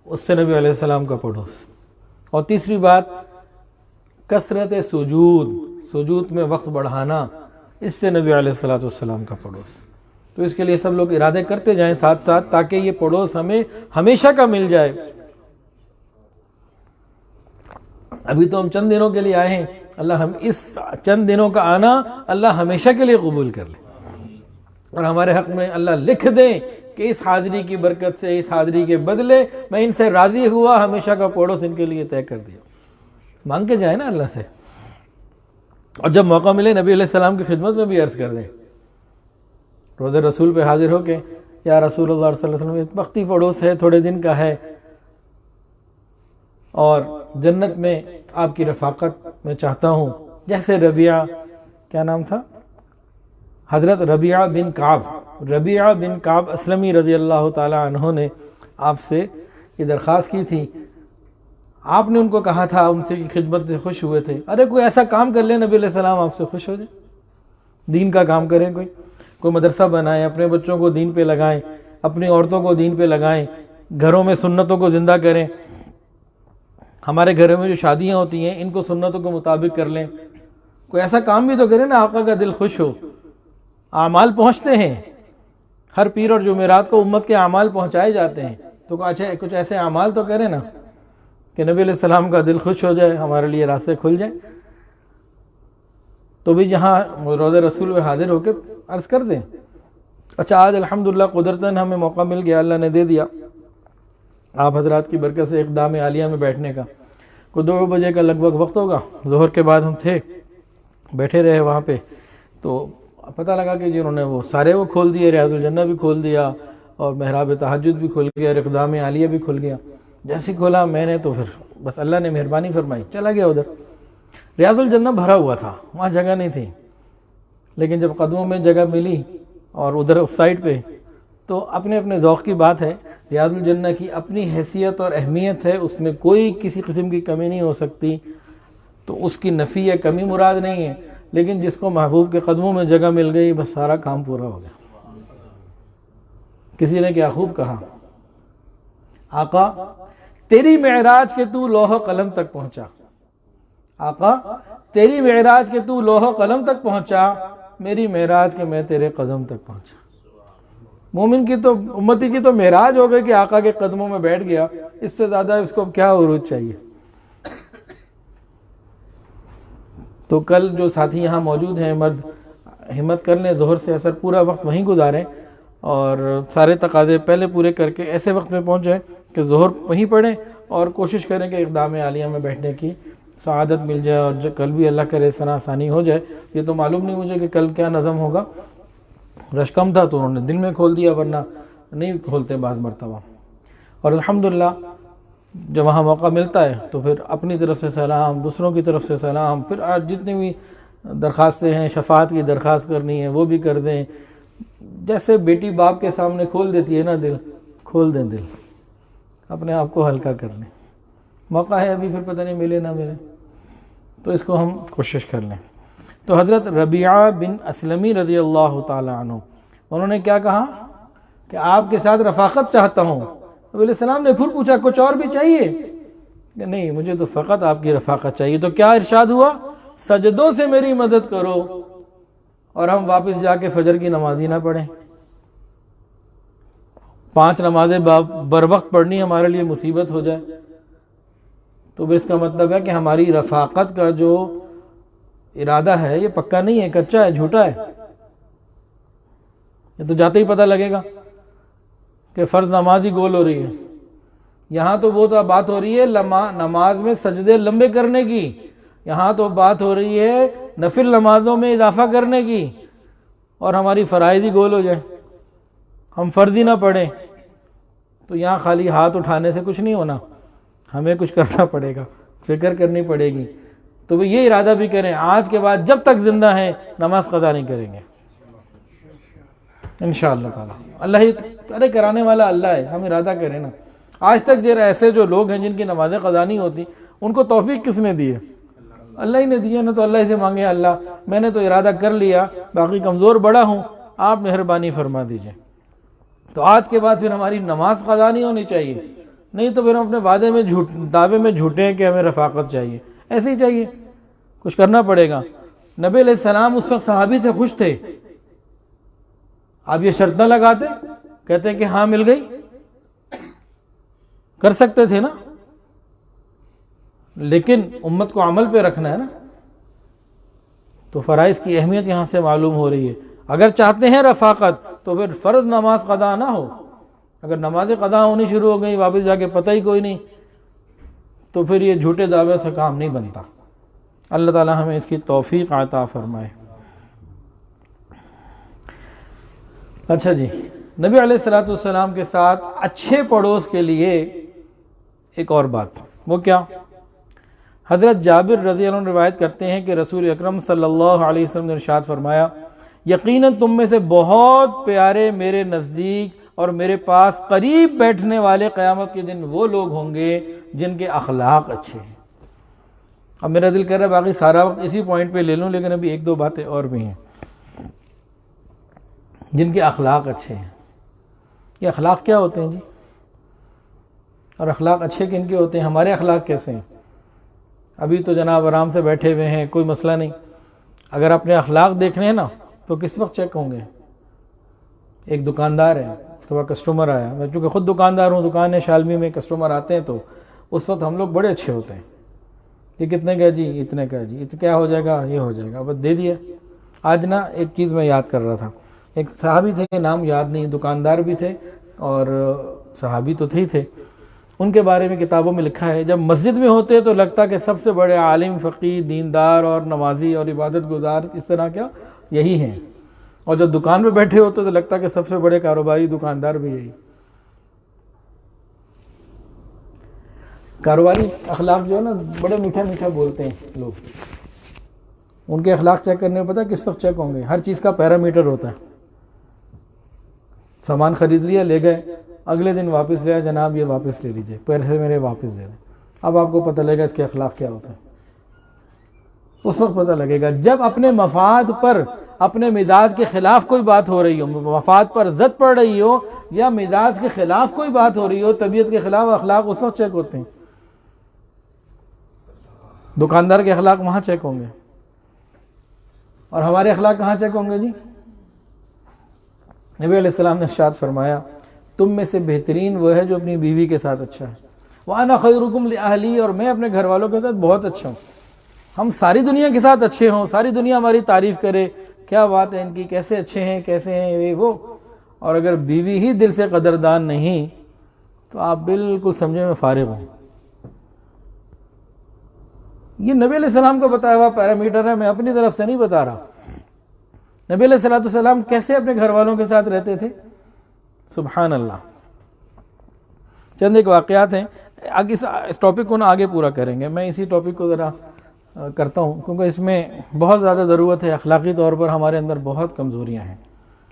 [SPEAKER 1] اس سے نبی علیہ السلام کا پڑوس. اور تیسری بات کثرت سجود میں وقت بڑھانا، اس سے نبی علیہ السلام کا پڑوس. تو اس کے لیے سب لوگ ارادے کرتے جائیں ساتھ ساتھ، تاکہ یہ پڑوس ہمیں ہمیشہ کا مل جائے. ابھی تو ہم چند دنوں کے لیے آئے ہیں، اللہ ہم اس چند دنوں کا آنا اللہ ہمیشہ کے لیے قبول کر لے، اور ہمارے حق میں اللہ لکھ دیں کہ اس حاضری کی برکت سے، اس حاضری کے بدلے میں ان سے راضی ہوا، ہمیشہ کا پڑوس ان کے لیے طے کر دیا. مانگ کے جائیں نا اللہ سے. اور جب موقع ملے نبی علیہ السلام کی خدمت میں بھی عرض کر دیں، روز رسول پہ حاضر ہو کے، یا رسول اللہ صلی اللہ علیہ وسلم وقتی پڑوس ہے، تھوڑے دن کا ہے، اور جنت میں آپ کی رفاقت میں چاہتا ہوں. جیسے ربیعہ، کیا نام تھا؟ حضرت ربیعہ بن کعب اسلمی رضی اللہ تعالی عنہ نے آپ سے یہ درخواست کی تھی. آپ نے ان کو کہا تھا، ان سے خدمت سے خوش ہوئے تھے، ارے کوئی ایسا کام کر لیں نبی علیہ السلام آپ سے خوش ہو جائے. دین کا کام کریں، کوئی مدرسہ بنائیں، اپنے بچوں کو دین پہ لگائیں، اپنی عورتوں کو دین پہ لگائیں، گھروں میں سنتوں کو زندہ کریں. ہمارے گھروں میں جو شادیاں ہوتی ہیں ان کو سنتوں کے مطابق کر لیں. کوئی ایسا کام بھی تو کریں نا آقا کا دل خوش ہو. اعمال پہنچتے ہیں، ہر پیر اور جمعرات کو امت کے اعمال پہنچائے جاتے ہیں، تو اچھا کچھ ایسے اعمال تو کریں نا کہ نبی علیہ السلام کا دل خوش ہو جائے، ہمارے لیے راستے کھل جائیں. تو بھی جہاں روز رسول میں حاضر ہو کے عرض کر دیں. اچھا آج الحمدللہ قدرتاً ہمیں موقع مل گیا، اللہ نے دے دیا آپ حضرات کی برکت سے اقدام عالیہ میں بیٹھنے کا. کوئی 2 بجے کا لگ بھگ وقت ہوگا، ظہر کے بعد ہم تھے، بیٹھے رہے وہاں پہ. تو پتہ لگا کہ جنہوں نے وہ سارے وہ کھول دیے، ریاض الجنہ بھی کھول دیا، اور محراب تہجد بھی کھل گیا، اور اقدام عالیہ بھی کھل گیا. جیسے کھولا میں نے تو پھر بس اللہ نے مہربانی فرمائی، چلا گیا ادھر. ریاض الجنہ بھرا ہوا تھا، وہاں جگہ نہیں تھی، لیکن جب قدموں میں جگہ ملی اور ادھر اس سائڈ پہ، تو اپنے اپنے ذوق کی بات ہے. ریاض الجنہ کی اپنی حیثیت اور اہمیت ہے، اس میں کوئی کسی قسم کی کمی نہیں ہو سکتی. تو اس کی نفی یا کمی مراد نہیں ہے، لیکن جس کو محبوب کے قدموں میں جگہ مل گئی بس سارا کام پورا ہو گیا. کسی نے کیا خوب کہا، آقا تیری معراج کے تو لوح و قلم تک پہنچا، آقا تیری معراج کے تو لوح و قلم تک پہنچا، میری معراج کے میں تیرے قدم تک پہنچا. مومن کی تو امتی کی تو معراج ہو گئی کہ آقا کے قدموں میں بیٹھ گیا، اس سے زیادہ اس کو کیا عروج چاہیے. تو کل جو ساتھی یہاں موجود ہیں مرد ہمت کر لیں، ظہر سے اثر پورا وقت وہیں گزاریں، اور سارے تقاضے پہلے پورے کر کے ایسے وقت میں پہنچ جائیں کہ ظہر وہیں پڑھیں، اور کوشش کریں کہ اقدام عالیہ میں بیٹھنے کی سعادت مل جائے، اور کل بھی اللہ کرے ثنا آسانی ہو جائے. یہ تو معلوم نہیں مجھے کہ کل کیا نظم ہوگا، رش کم تھا تو انہوں نے دن میں کھول دیا، ورنہ نہیں کھولتے بعض مرتبہ. اور الحمدللہ جب وہاں موقع ملتا ہے تو پھر اپنی طرف سے سلام، دوسروں کی طرف سے سلام، پھر آج جتنی بھی درخواستیں ہیں، شفاعت کی درخواست کرنی ہے وہ بھی کر دیں. جیسے بیٹی باپ کے سامنے کھول دیتی ہے نا دل، کھول دیں دل، اپنے آپ کو ہلکا کر لیں. موقع ہے ابھی، پھر پتہ نہیں ملے نہ ملے، تو اس کو ہم کوشش کر لیں. تو حضرت ربیعہ بن اسلمی رضی اللہ تعالی عنہ، انہوں نے کیا کہا کہ آپ کے ساتھ رفاقت چاہتا ہوں. نبی علیہ السلام نے پھر پوچھا کچھ اور بھی چاہیے؟ کہ نہیں، مجھے تو فقط آپ کی رفاقت چاہیے. تو کیا ارشاد ہوا؟ سجدوں سے میری مدد کرو اور ہم واپس جا کے فجر کی نماز ہی نہ پڑھیں. 5 نمازیں بر وقت پڑھنی ہمارے لیے مصیبت ہو جائے. تو اس کا مطلب ہے کہ ہماری رفاقت کا جو ارادہ ہے یہ پکا نہیں ہے، کچا ہے، جھوٹا ہے. یہ تو جاتے ہی پتہ لگے گا کہ فرض نماز ہی گول ہو رہی ہے. یہاں تو وہ تو بات ہو رہی ہے نماز میں سجدے لمبے کرنے کی، یہاں تو بات ہو رہی ہے نفل نمازوں میں اضافہ کرنے کی، اور ہماری فرائض ہی گول ہو جائے، ہم فرض ہی نہ پڑھیں. تو یہاں خالی ہاتھ اٹھانے سے کچھ نہیں ہونا، ہمیں کچھ کرنا پڑے گا، فکر کرنی پڑے گی. تو وہ یہ ارادہ بھی کریں آج کے بعد جب تک زندہ ہیں نماز قضا نہیں کریں گے انشاءاللہ تعالی. اللہ ہی ارے کرانے والا اللہ ہے، ہم ارادہ کریں نا. آج تک ایسے جو لوگ ہیں جن کی نمازیں قضا نہیں ہوتی، ان کو توفیق کس نے دی ہے؟ اللہ ہی نے دی ہے نا. تو اللہ سے مانگے، اللہ میں نے تو ارادہ کر لیا، باقی کمزور بڑا ہوں، آپ مہربانی فرما دیجئے. تو آج کے بعد پھر ہماری نماز قضا نہیں ہونی چاہیے، نہیں تو پھر ہم اپنے دعوے میں جھوٹے ہیں کہ ہمیں رفاقت چاہیے. ایسے ہی چاہیے، کچھ کرنا پڑے گا. نبی علیہ السلام اس وقت صحابی سے خوش تھے. آپ یہ شرط نہ لگاتے، کہتے ہیں کہ ہاں مل گئی، کر سکتے تھے نا. لیکن امت کو عمل پہ رکھنا ہے نا. تو فرائض کی اہمیت یہاں سے معلوم ہو رہی ہے. اگر چاہتے ہیں رفاقت تو پھر فرض نماز قضا نہ ہو. اگر نمازیں قضا ہونی شروع ہو گئی، واپس جا کے پتہ ہی کوئی نہیں، تو پھر یہ جھوٹے دعوے سے کام نہیں بنتا. اللہ تعالی ہمیں اس کی توفیق عطا فرمائے. اچھا جی، نبی علیہ السلام کے ساتھ اچھے پڑوس کے لیے ایک اور بات، وہ کیا؟ حضرت جابر رضی اللہ عنہ روایت کرتے ہیں کہ رسول اکرم صلی اللہ علیہ وسلم نے ارشاد فرمایا، یقیناً تم میں سے بہت پیارے میرے نزدیک اور میرے پاس قریب بیٹھنے والے قیامت کے دن وہ لوگ ہوں گے جن کے اخلاق اچھے ہیں. اب میرا دل کہہ رہا ہے باقی سارا وقت اسی پوائنٹ پہ لے لوں، لیکن ابھی 1-2 باتیں اور بھی ہیں. جن کے اخلاق اچھے ہیں. یہ اخلاق کیا ہوتے ہیں جی؟ اور اخلاق اچھے کن کے ہوتے ہیں؟ ہمارے اخلاق کیسے ہیں؟ ابھی تو جناب آرام سے بیٹھے ہوئے ہیں، کوئی مسئلہ نہیں. اگر اپنے اخلاق دیکھنے ہیں نا تو کس وقت چیک ہوں گے؟ ایک دکاندار ہے، اس کے بعد کسٹمر آیا. میں چونکہ خود دکاندار ہوں، دکان ہے شالمی میں، کسٹمر آتے ہیں تو اس وقت ہم لوگ بڑے اچھے ہوتے ہیں. یہ کتنے کا جی؟ اتنے کا جی. کیا ہو جائے گا؟ یہ ہو جائے گا، بس دے دیا. آج نا ایک چیز میں یاد کر رہا تھا، ایک صحابی تھے، نام یاد نہیں، دکاندار بھی تھے اور صحابی تو تھے ہی تھے. ان کے بارے میں کتابوں میں لکھا ہے جب مسجد میں ہوتے تو لگتا کہ سب سے بڑے عالم، فقیہ، دیندار اور نمازی اور عبادت گزار اس طرح کیا یہی ہیں، اور جب دکان پہ بیٹھے ہوتے تو لگتا کہ سب سے بڑے کاروباری دکاندار بھی یہی. کاروباری اخلاق جو ہے نا بڑے میٹھا میٹھا بولتے ہیں لوگ. ان کے اخلاق چیک کرنے میں پتہ کس وقت چیک ہوں گے؟ ہر چیز کا پیرامیٹر ہوتا ہے. سامان خرید لیا، لے گئے، اگلے دن واپس لیا، جناب یہ واپس لے لیجئے، پیسے میرے واپس دے دیں. اب آپ کو پتہ لگے گا اس کے اخلاق کیا ہوتے ہیں. اس وقت پتہ لگے گا جب اپنے مفاد پر، اپنے مزاج کے خلاف کوئی بات ہو رہی ہو، مفاد پر ضد پڑ رہی ہو یا مزاج کے خلاف کوئی بات ہو رہی ہو، طبیعت کے خلاف اخلاق اس وقت چیک ہوتے ہیں. دکاندار کے اخلاق وہاں چیک ہوں گے. اور ہمارے اخلاق کہاں چیک ہوں گے جی؟ نبی علیہ السلام نے ارشاد فرمایا، تم میں سے بہترین وہ ہے جو اپنی بیوی کے ساتھ اچھا ہے. وَأَنَا خَيْرُكُمْ لِأَهْلِي، اور میں اپنے گھر والوں کے ساتھ بہت اچھا ہوں. ہم ساری دنیا کے ساتھ اچھے ہوں، ساری دنیا ہماری تعریف کرے، کیا بات ہے ان کی، کیسے اچھے ہیں، کیسے ہیں یہ وہ. اور اگر بیوی ہی دل سے قدردان نہیں تو آپ بالکل سمجھے میں فارغ ہوں. یہ نبی علیہ السلام کا بتایا ہوا پیرامیٹر ہے، میں اپنی طرف سے نہیں بتا رہا. نبی علیہ السلام کیسے اپنے گھر والوں کے ساتھ رہتے تھے؟ سبحان اللہ. چند ایک واقعات ہیں. آگے اس ٹاپک کو آگے پورا کریں گے. میں اسی ٹاپک کو ذرا کرتا ہوں کیونکہ اس میں بہت زیادہ ضرورت ہے. اخلاقی طور پر ہمارے اندر بہت کمزوریاں ہیں.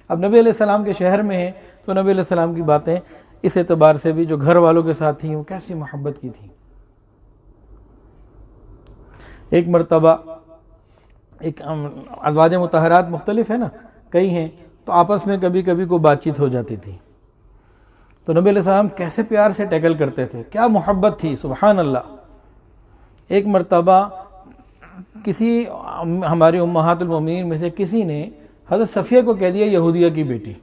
[SPEAKER 1] اب نبی علیہ السلام کے شہر میں ہیں تو نبی علیہ السلام کی باتیں اس اعتبار سے بھی جو گھر والوں کے ساتھ تھیں وہ کیسی محبت کی تھی. ایک مرتبہ ایک ازواج مطہرات مختلف ہیں نا, کئی ہیں, تو آپس میں کبھی کبھی کو بات چیت ہو جاتی تھی. تو نبی علیہ السلام کیسے پیار سے ٹیکل کرتے تھے, کیا محبت تھی, سبحان اللہ. ایک مرتبہ کسی ہماری امہات المومنین میں سے کسی نے حضرت صفیہ کو کہہ دیا یہودیہ کی بیٹی.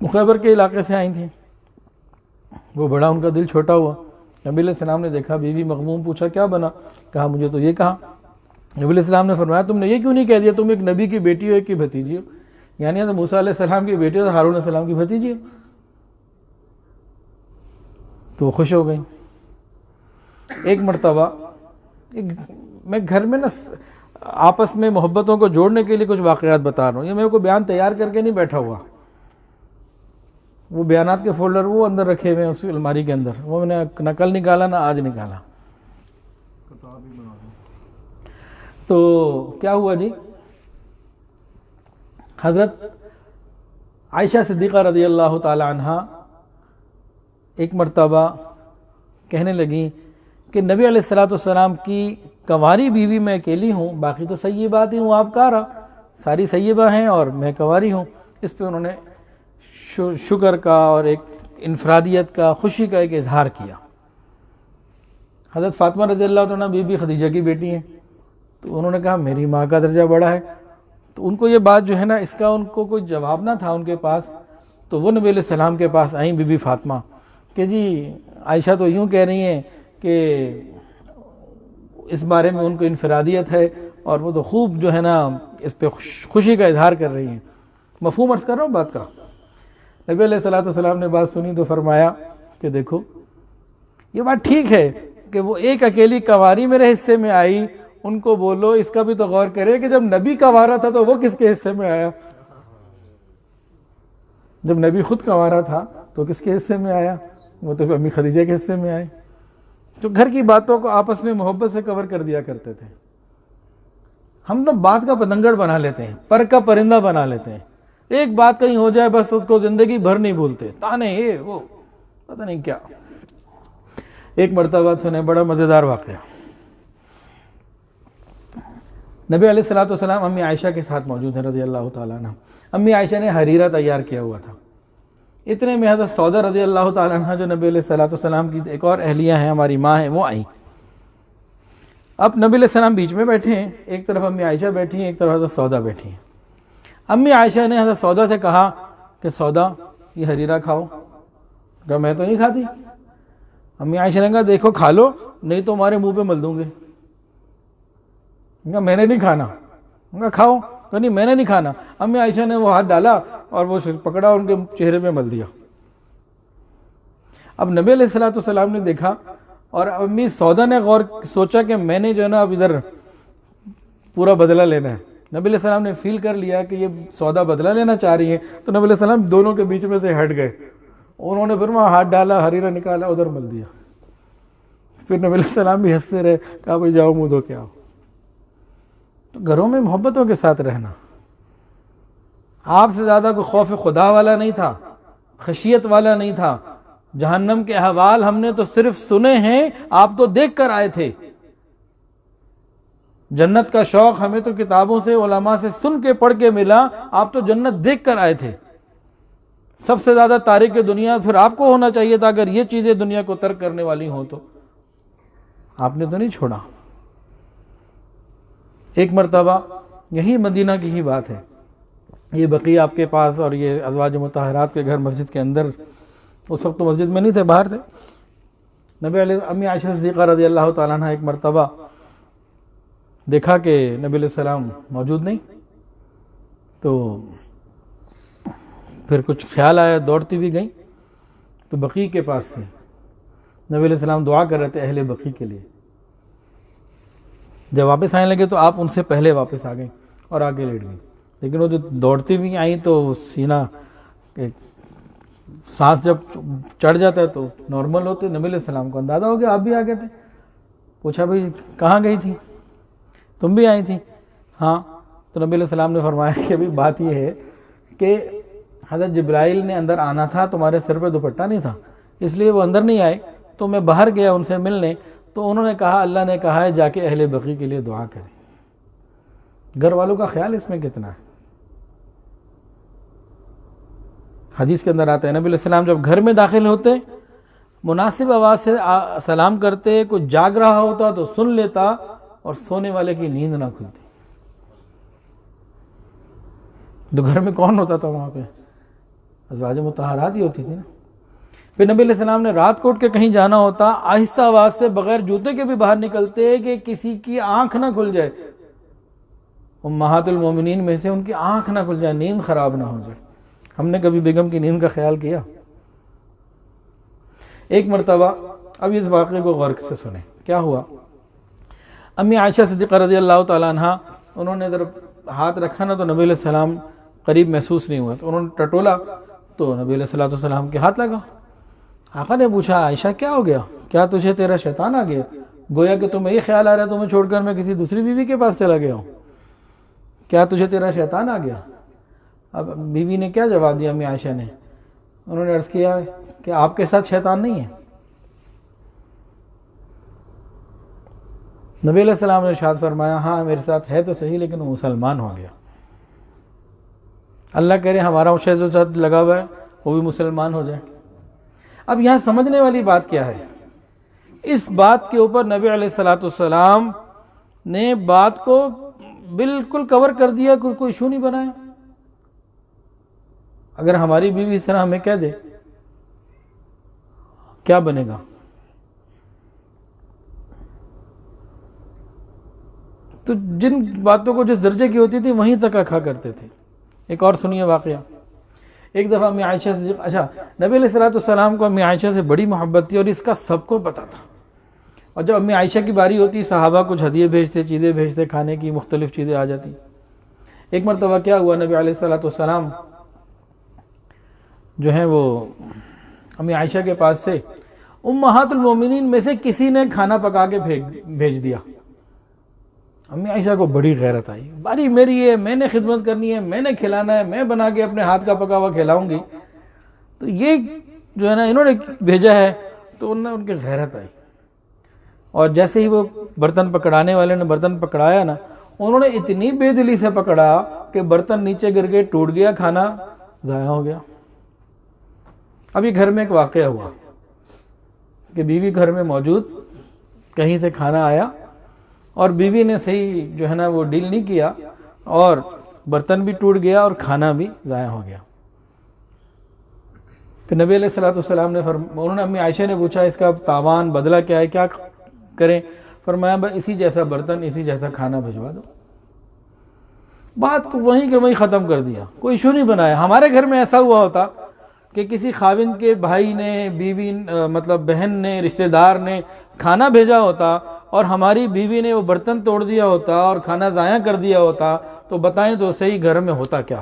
[SPEAKER 1] خیبر کے علاقے سے آئی تھیں, وہ بڑا ان کا دل چھوٹا ہوا. نبی علیہ السلام نے دیکھا, بیوی مغموم, پوچھا کیا بنا, کہا مجھے تو یہ کہا. نبی علیہ السلام نے فرمایا تم نے یہ کیوں نہیں کہہ دیا تم ایک نبی کی بیٹی ہو, ایک کی بھتیجی ہو, یعنی حضرت موسیٰ علیہ السلام کی بیٹی اور ہارون علیہ السلام کی بھتیجی ہو. تو وہ خوش ہو گئی. ایک مرتبہ میں گھر میں نا آپس میں محبتوں کو جوڑنے کے لیے کچھ واقعات بتا رہا ہوں, یہ میرے کو بیان تیار کر کے نہیں بیٹھا ہوا, وہ بیانات کے فولڈر وہ اندر رکھے ہوئے ہیں اس الماری کے اندر, وہ میں نے نہ کل نکالا نہ آج نکالا. تو کیا ہوا جی, حضرت عائشہ صدیقہ رضی اللہ تعالی عنہ ایک مرتبہ کہنے لگیں کہ نبی علیہ الصلوۃ والسلام کی کنواری بیوی میں اکیلی ہوں, باقی تو سیبات ہی ہوں, آپ کہا رہا ساری سیبہ ہیں اور میں کنواری ہوں. اس پہ انہوں نے شکر کا اور ایک انفرادیت کا, خوشی کا ایک اظہار کیا. حضرت فاطمہ رضی اللہ عنہ بی بی خدیجہ کی بیٹی ہیں, تو انہوں نے کہا میری ماں کا درجہ بڑا ہے. تو ان کو یہ بات جو ہے نا اس کا ان کو کوئی جواب نہ تھا ان کے پاس. تو وہ نبی علیہ السلام کے پاس آئیں بی بی فاطمہ کہ جی عائشہ تو یوں کہہ رہی ہیں کہ اس بارے میں ان کو انفرادیت ہے اور وہ تو خوب جو ہے نا اس پہ خوشی کا اظہار کر رہی ہیں. مفہوم عرض کر رہا ہوں بات کا. نبی علیہ السلام نے بات سنی تو فرمایا کہ دیکھو یہ بات ٹھیک ہے کہ وہ ایک اکیلی کنواری میرے حصے میں آئی, ان کو بولو اس کا بھی تو غور کرے کہ جب نبی کنوارا تھا تو وہ کس کے حصے میں آیا, جب نبی خود کنوارا تھا تو کس کے حصے میں آیا, وہ تو امی خدیجہ کے حصے میں آئے. جو گھر کی باتوں کو آپس میں محبت سے کور کر دیا کرتے تھے. ہم نا بات کا پتنگڑ بنا لیتے ہیں, پر کا پرندہ بنا لیتے ہیں, ایک بات کہیں ہو جائے بس اس کو زندگی بھر نہیں بھولتے, تانے یہ وہ پتہ نہیں کیا. ایک مرتبہ سنے بڑا مزیدار واقعہ. نبی علیہ الصلوۃ والسلام امی عائشہ کے ساتھ موجود ہیں رضی اللہ تعالیٰ عنہ. امی عائشہ نے حریرہ تیار کیا ہوا تھا. اتنے میں حضرت سودا رضی اللہ تعالیٰ عنہ جو نبی علیہ الصلوۃ والسلام کی ایک اور اہلیہ ہیں, ہماری ماں ہیں, وہ آئیں. اب نبی علیہ السلام بیچ میں بیٹھے ہیں, ایک طرف امی عائشہ بیٹھی ہیں, ایک طرف حضرت سودا بیٹھی ہیں. امی عائشہ نے حضرت سودا سے کہا کہ سودا یہ حریرہ کھاؤ. کہا میں تو نہیں کھاتی. امی عائشہ نے کہا دیکھو کھا لو نہیں تو ہمارے منہ پہ مل دوں گے. کہا میں نے نہیں کھانا. کہا کھاؤ. کہا نہیں میں نے نہیں کھانا. امی عائشہ نے وہ ہاتھ ڈالا اور وہ پکڑا اور ان کے چہرے پہ مل دیا. اب نبی علیہ الصلوۃ والسلام نے دیکھا اور امی سودا نے سوچا کہ میں نے جو ہے نا اب ادھر پورا بدلہ لینا ہے. نبی علیہ السلام نے فیل کر لیا کہ یہ سودا بدلہ لینا چاہ رہی ہیں, تو نبی علیہ السلام دونوں کے بیچ میں سے ہٹ گئے. انہوں نے پھر وہاں ہاتھ ڈالا, حریرہ نکالا, ادھر مل دیا. پھر نبی علیہ السلام بھی ہنستے رہے, کہا بھائی جاؤ منہ دھو کے آؤ. تو گھروں میں محبتوں کے ساتھ رہنا. آپ سے زیادہ کوئی خوف خدا والا نہیں تھا, خشیت والا نہیں تھا. جہنم کے احوال ہم نے تو صرف سنے ہیں, آپ تو دیکھ کر آئے تھے. جنت کا شوق ہمیں تو کتابوں سے علماء سے سن کے پڑھ کے ملا, آپ تو جنت دیکھ کر آئے تھے. سب سے زیادہ تارک دنیا پھر آپ کو ہونا چاہیے تھا. اگر یہ چیزیں دنیا کو ترک کرنے والی ہوں تو آپ نے تو نہیں چھوڑا. ایک مرتبہ یہی مدینہ کی ہی بات ہے, یہ بقیع آپ کے پاس اور یہ ازواج مطہرات کے گھر مسجد کے اندر, اس وقت تو مسجد میں نہیں تھے, باہر تھے. نبی علیہ امی عائشہ صدیقہ رضی اللہ تعالیٰ عنہ ایک مرتبہ دیکھا کہ نبی علیہ السلام موجود نہیں, تو پھر کچھ خیال آیا, دوڑتی بھی گئیں تو بقیع کے پاس سے نبی علیہ السلام دعا کر رہے تھے اہل بقیع کے لیے. جب واپس آنے لگے تو آپ ان سے پہلے واپس آ گئیں اور آگے لیٹ گئیں. لیکن وہ جو دوڑتی بھی آئیں تو سینہ سانس جب چڑھ جاتا ہے تو نارمل ہوتے. نبی علیہ السلام کو اندازہ ہو گیا آپ بھی آ گئے تھے. پوچھا بھائی کہاں گئی تھی, تم بھی آئی تھی؟ ہاں. تو نبی علیہ السلام نے فرمایا کہ ابھی بات یہ ہے کہ حضرت جبرائیل نے اندر آنا تھا, تمہارے سر پہ دوپٹہ نہیں تھا, اس لیے وہ اندر نہیں آئے. تو میں باہر گیا ان سے ملنے, تو انہوں نے کہا اللہ نے کہا ہے جا کے اہل بقیع کے لیے دعا کریں. گھر والوں کا خیال اس میں کتنا ہے. حدیث کے اندر آتا ہے نبی علیہ السلام جب گھر میں داخل ہوتے مناسب آواز سے سلام کرتے, کوئی جاگ رہا ہوتا تو سن لیتا اور سونے والے کی نیند نہ کھلتی. تو گھر میں کون ہوتا تھا وہاں پہ؟ ازواج مطہرات ہی ہوتی تھی نا. پھر نبی علیہ السلام نے رات کو اٹھ کے کہیں جانا ہوتا آہستہ آواز سے بغیر جوتے کے بھی باہر نکلتے کہ کسی کی آنکھ نہ کھل جائے, امہات المومنین میں سے ان کی آنکھ نہ کھل جائے, نیند خراب نہ ہو جائے. ہم نے کبھی بیگم کی نیند کا خیال کیا؟ ایک مرتبہ, اب اس واقعے کو غور سے سنیں. کیا ہوا؟ امی عائشہ صدیقہ رضی اللہ تعالیٰ عنہ, انہوں نے ادھر ہاتھ رکھا نا تو نبی علیہ السلام قریب محسوس نہیں ہوا, تو انہوں نے ٹٹولا تو نبی علیہ السلام کے ہاتھ لگا. آقا نے پوچھا عائشہ کیا ہو گیا, کیا تجھے تیرا شیطان آ گیا؟ گویا کہ تمہیں یہ خیال آ رہا ہے تمہیں چھوڑ کر میں کسی دوسری بیوی کے پاس چلا گیا ہوں, کیا تجھے تیرا شیطان آ گیا؟ اب بیوی نے کیا جواب دیا امی عائشہ نے؟ انہوں نے عرض کیا کہ آپ کے ساتھ شیطان نہیں ہے. نبی علیہ السلام نے ارشاد فرمایا ہاں میرے ساتھ ہے تو صحیح, لیکن وہ مسلمان ہو گیا. اللہ کرے ہمارا شیطان جو ساتھ لگا ہوا ہے وہ بھی مسلمان ہو جائے. اب یہاں سمجھنے والی بات کیا ہے؟ اس بات کے اوپر نبی علیہ السلام نے بات کو بالکل کور کر دیا, کوئی ایشو نہیں بنایا. اگر ہماری بیوی اس طرح ہمیں کہہ دے کیا بنے گا؟ تو جن باتوں کو جس درجے کی ہوتی تھی وہیں تک رکھا کرتے تھے. ایک اور سنیے واقعہ. ایک دفعہ امی عائشہ سے نبی علیہ السلام کو امی عائشہ سے بڑی محبت تھی اور اس کا سب کو پتا تھا. اور جب امی عائشہ کی باری ہوتی صحابہ کچھ ہدیے بھیجتے, چیزیں بھیجتے, کھانے کی مختلف چیزیں آ جاتی. ایک مرتبہ کیا ہوا, نبی علیہ السلام جو ہیں وہ امی عائشہ کے پاس سے امہات المومنین میں سے کسی نے کھانا پکا کے بھیج دیا. امی عائشہ کو بڑی غیرت آئی, باری میری ہے, میں نے خدمت کرنی ہے, میں نے کھلانا ہے, میں بنا کے اپنے ہاتھ کا پکا ہوا کھلاؤں گی, تو یہ جو ہے نا انہوں نے بھیجا ہے. تو ان کی غیرت آئی, اور جیسے ہی وہ برتن پکڑانے والے نے برتن پکڑایا نا, انہوں نے اتنی بے دلی سے پکڑا کہ برتن نیچے گر کے ٹوٹ گیا, کھانا ضائع ہو گیا. ابھی گھر میں ایک واقعہ ہوا کہ بیوی گھر میں موجود, کہیں سے کھانا آیا اور بیوی نے صحیح جو ہے نا وہ ڈیل نہیں کیا اور برتن بھی ٹوٹ گیا اور کھانا بھی ضائع ہو گیا. پھر نبی علیہ السلام نے انہوں نے امی عائشہ نے پوچھا اس کا تاوان بدلہ کیا ہے, کیا کریں؟ فرمایا بس اسی جیسا برتن, اسی جیسا کھانا بھجوا دو. بات کو وہیں کے وہیں ختم کر دیا, کوئی ایشو نہیں بنایا. ہمارے گھر میں ایسا ہوا ہوتا کہ کسی خاوند کے بھائی نے, بیوی مطلب بہن نے, رشتہ دار نے کھانا بھیجا ہوتا اور ہماری بیوی نے وہ برتن توڑ دیا ہوتا اور کھانا ضائع کر دیا ہوتا, تو بتائیں تو صحیح گھر میں ہوتا کیا؟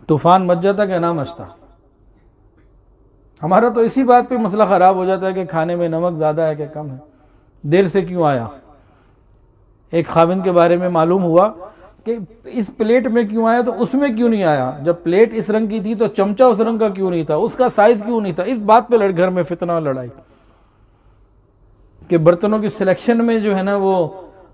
[SPEAKER 1] طوفان مچ جاتا کہ نہ مچتا؟ ہمارا تو اسی بات پہ مسئلہ خراب ہو جاتا ہے کہ کھانے میں نمک زیادہ ہے کہ کم ہے, دیر سے کیوں آیا. ایک خاوند کے بارے میں معلوم ہوا کہ اس پلیٹ میں کیوں آیا تو اس میں کیوں نہیں آیا, جب پلیٹ اس رنگ کی تھی تو چمچہ اس رنگ کا کیوں نہیں تھا, اس کا سائز کیوں نہیں تھا. اس بات پہ گھر میں فتنہ اور لڑائی کہ برتنوں کی سلیکشن میں جو ہے نا وہ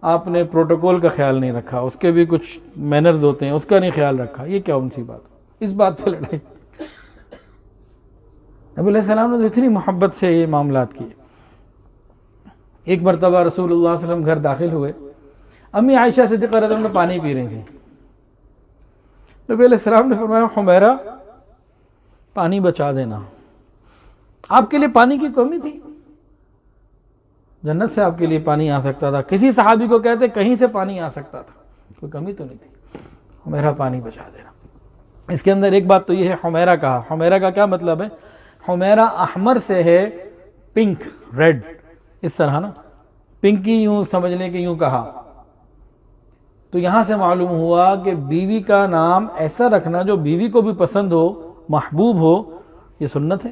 [SPEAKER 1] آپ نے پروٹوکول کا خیال نہیں رکھا, اس کے بھی کچھ مینرز ہوتے ہیں, اس کا نہیں خیال رکھا. یہ کیا سی بات, اس بات پہ لڑائی. نبی علیہ السلام نے تو اتنی محبت سے یہ معاملات کیے. ایک مرتبہ رسول اللہ صلی اللہ علیہ وسلم گھر داخل ہوئے, امی عائشہ صدیقہ رضی اللہ عنہا پانی پی رہی تھی. نبی علیہ السلام نے فرمایا حمیرہ پانی بچا دینا, آپ کے لیے پانی کی کمی تھی, جنت سے آپ کے لیے پانی آ سکتا تھا. کسی صحابی کو کہتے کہیں سے پانی آ سکتا تھا, کوئی کمی تو نہیں تھی. حمیرہ پانی بچا دینا. اس کے اندر ایک بات تو یہ ہے, حمیرہ کہا, حمیرہ کا کیا مطلب ہے؟ حمیرہ احمر سے ہے پنک, ریڈ, اس طرح نا, پنکی یوں سمجھ لیں کہ یوں کہا. تو یہاں سے معلوم ہوا کہ بیوی کا نام ایسا رکھنا جو بیوی کو بھی پسند ہو, محبوب ہو، یہ سنت ہے۔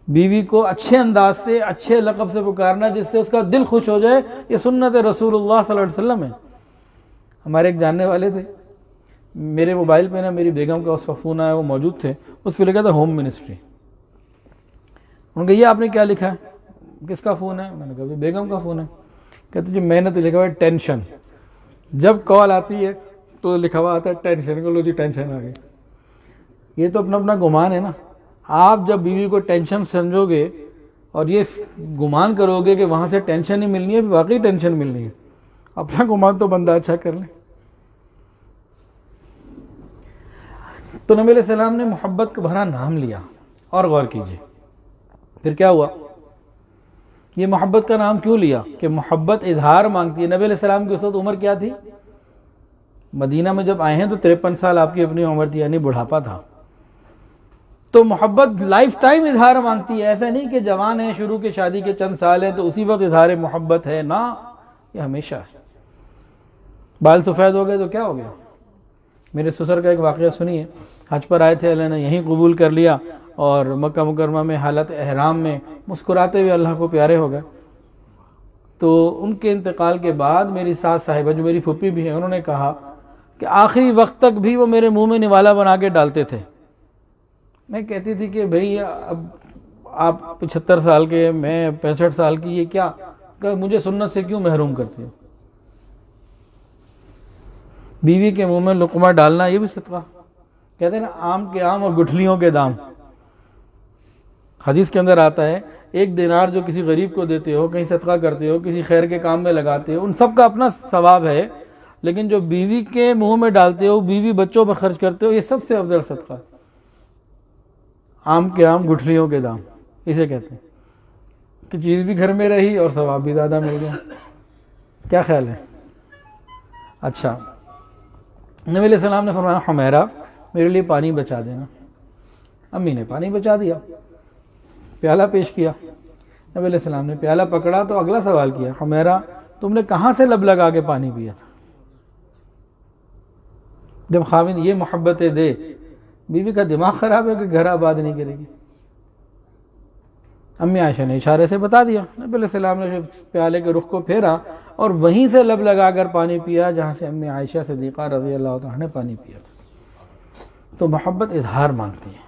[SPEAKER 1] بیوی کو اچھے انداز سے، اچھے لقب سے پکارنا جس سے اس کا دل خوش ہو جائے، یہ سنت رسول اللہ صلی اللہ علیہ وسلم ہے۔ ہمارے ایک جاننے والے تھے، میرے موبائل پہ نا میری بیگم کا اس وقت فون آیا، وہ موجود تھے، اس پہ لکھا تھا ہوم منسٹری۔ ان کا یہ آپ نے کیا لکھا ہے؟ کس کا فون ہے؟ میں نے کہا بیگم کا فون ہے۔ کہتے جی میں نے تو لکھا ہوا ہے ٹینشن، جب کال آتی ہے تو لکھا ہوا آتا ہے ٹینشن، کو لو جی ٹینشن آ گئی۔ یہ تو اپنا گمان ہے نا۔ آپ جب بیوی کو ٹینشن سمجھو گے اور یہ گمان کرو گے کہ وہاں سے ٹینشن ہی ملنی ہے، واقعی ٹینشن ملنی ہے، اپنا گمان تو بندہ اچھا کر لے۔ تو نبی علیہ السلام نے محبت کا بھرا نام لیا، اور غور کیجیے پھر کیا ہوا۔ یہ محبت کا نام کیوں لیا؟ کہ محبت اظہار مانگتی ہے۔ نبی علیہ السلام کی اس وقت عمر کیا تھی؟ مدینہ میں جب آئے ہیں تو 53 سال آپ کی اپنی عمر تھی، یعنی بڑھاپا تھا۔ تو محبت لائف ٹائم اظہار مانگتی ہے، ایسا نہیں کہ جوان ہے، شروع کے شادی کے چند سال ہیں تو اسی وقت اظہار محبت ہے، نہ، یہ ہمیشہ ہے۔ بال سفید ہو گئے تو کیا ہو گیا؟ میرے سسر کا ایک واقعہ سنیے، حج پر آئے تھے، اللہ نے یہیں قبول کر لیا، اور مکہ مکرمہ میں حالت احرام میں مسکراتے ہوئے اللہ کو پیارے ہو گئے۔ تو ان کے انتقال کے بعد میری ساس صاحبہ جو میری پھوپھی بھی ہیں، انہوں نے کہا کہ آخری وقت تک بھی وہ میرے منہ میں نوالا بنا کے ڈالتے تھے۔ میں کہتی تھی کہ بھئی اب آپ 75 سال کے، میں 65 سال کی، یہ کیا کہ مجھے سنت سے کیوں محروم کرتی ہو؟ بیوی کے منہ میں لقمہ ڈالنا یہ بھی صدقہ۔ کہتے ہیں نا آم کے آم اور گٹھلیوں کے دام۔ حدیث کے اندر آتا ہے 1 دینار جو کسی غریب کو دیتے ہو، کہیں صدقہ کرتے ہو، کسی خیر کے کام میں لگاتے ہو، ان سب کا اپنا ثواب ہے، لیکن جو بیوی کے منہ میں ڈالتے ہو، بیوی بچوں پر خرچ کرتے ہو، یہ سب سے افضل صدقہ ہے۔ آم کے آم گٹھلیوں کے دام اسے کہتے ہیں، کہ چیز بھی گھر میں رہی اور ثواب بھی زیادہ مل گیا۔ کیا خیال ہے؟ اچھا، نبی علیہ السلام نے فرمایا حمیرہ میرے لیے پانی بچا دینا۔ امی نے پانی بچا دیا، پیالہ پیش کیا۔ نبی علیہ السلام نے پیالہ پکڑا تو اگلا سوال کیا، حمیرہ تم نے کہاں سے لب لگا کے پانی پیا تھا؟ جب خاوند یہ محبتیں دے، بیوی کا دماغ خراب ہے کہ گھر آباد نہیں کرے گی۔ امی عائشہ نے اشارے سے بتا دیا۔ نبی علیہ السلام نے پیالے کے رخ کو پھیرا اور وہیں سے لب لگا کر پانی پیا جہاں سے امی عائشہ صدیقہ رضی اللہ عنہا نے پانی پیا تھا۔ تو محبت اظہار مانگتی ہے،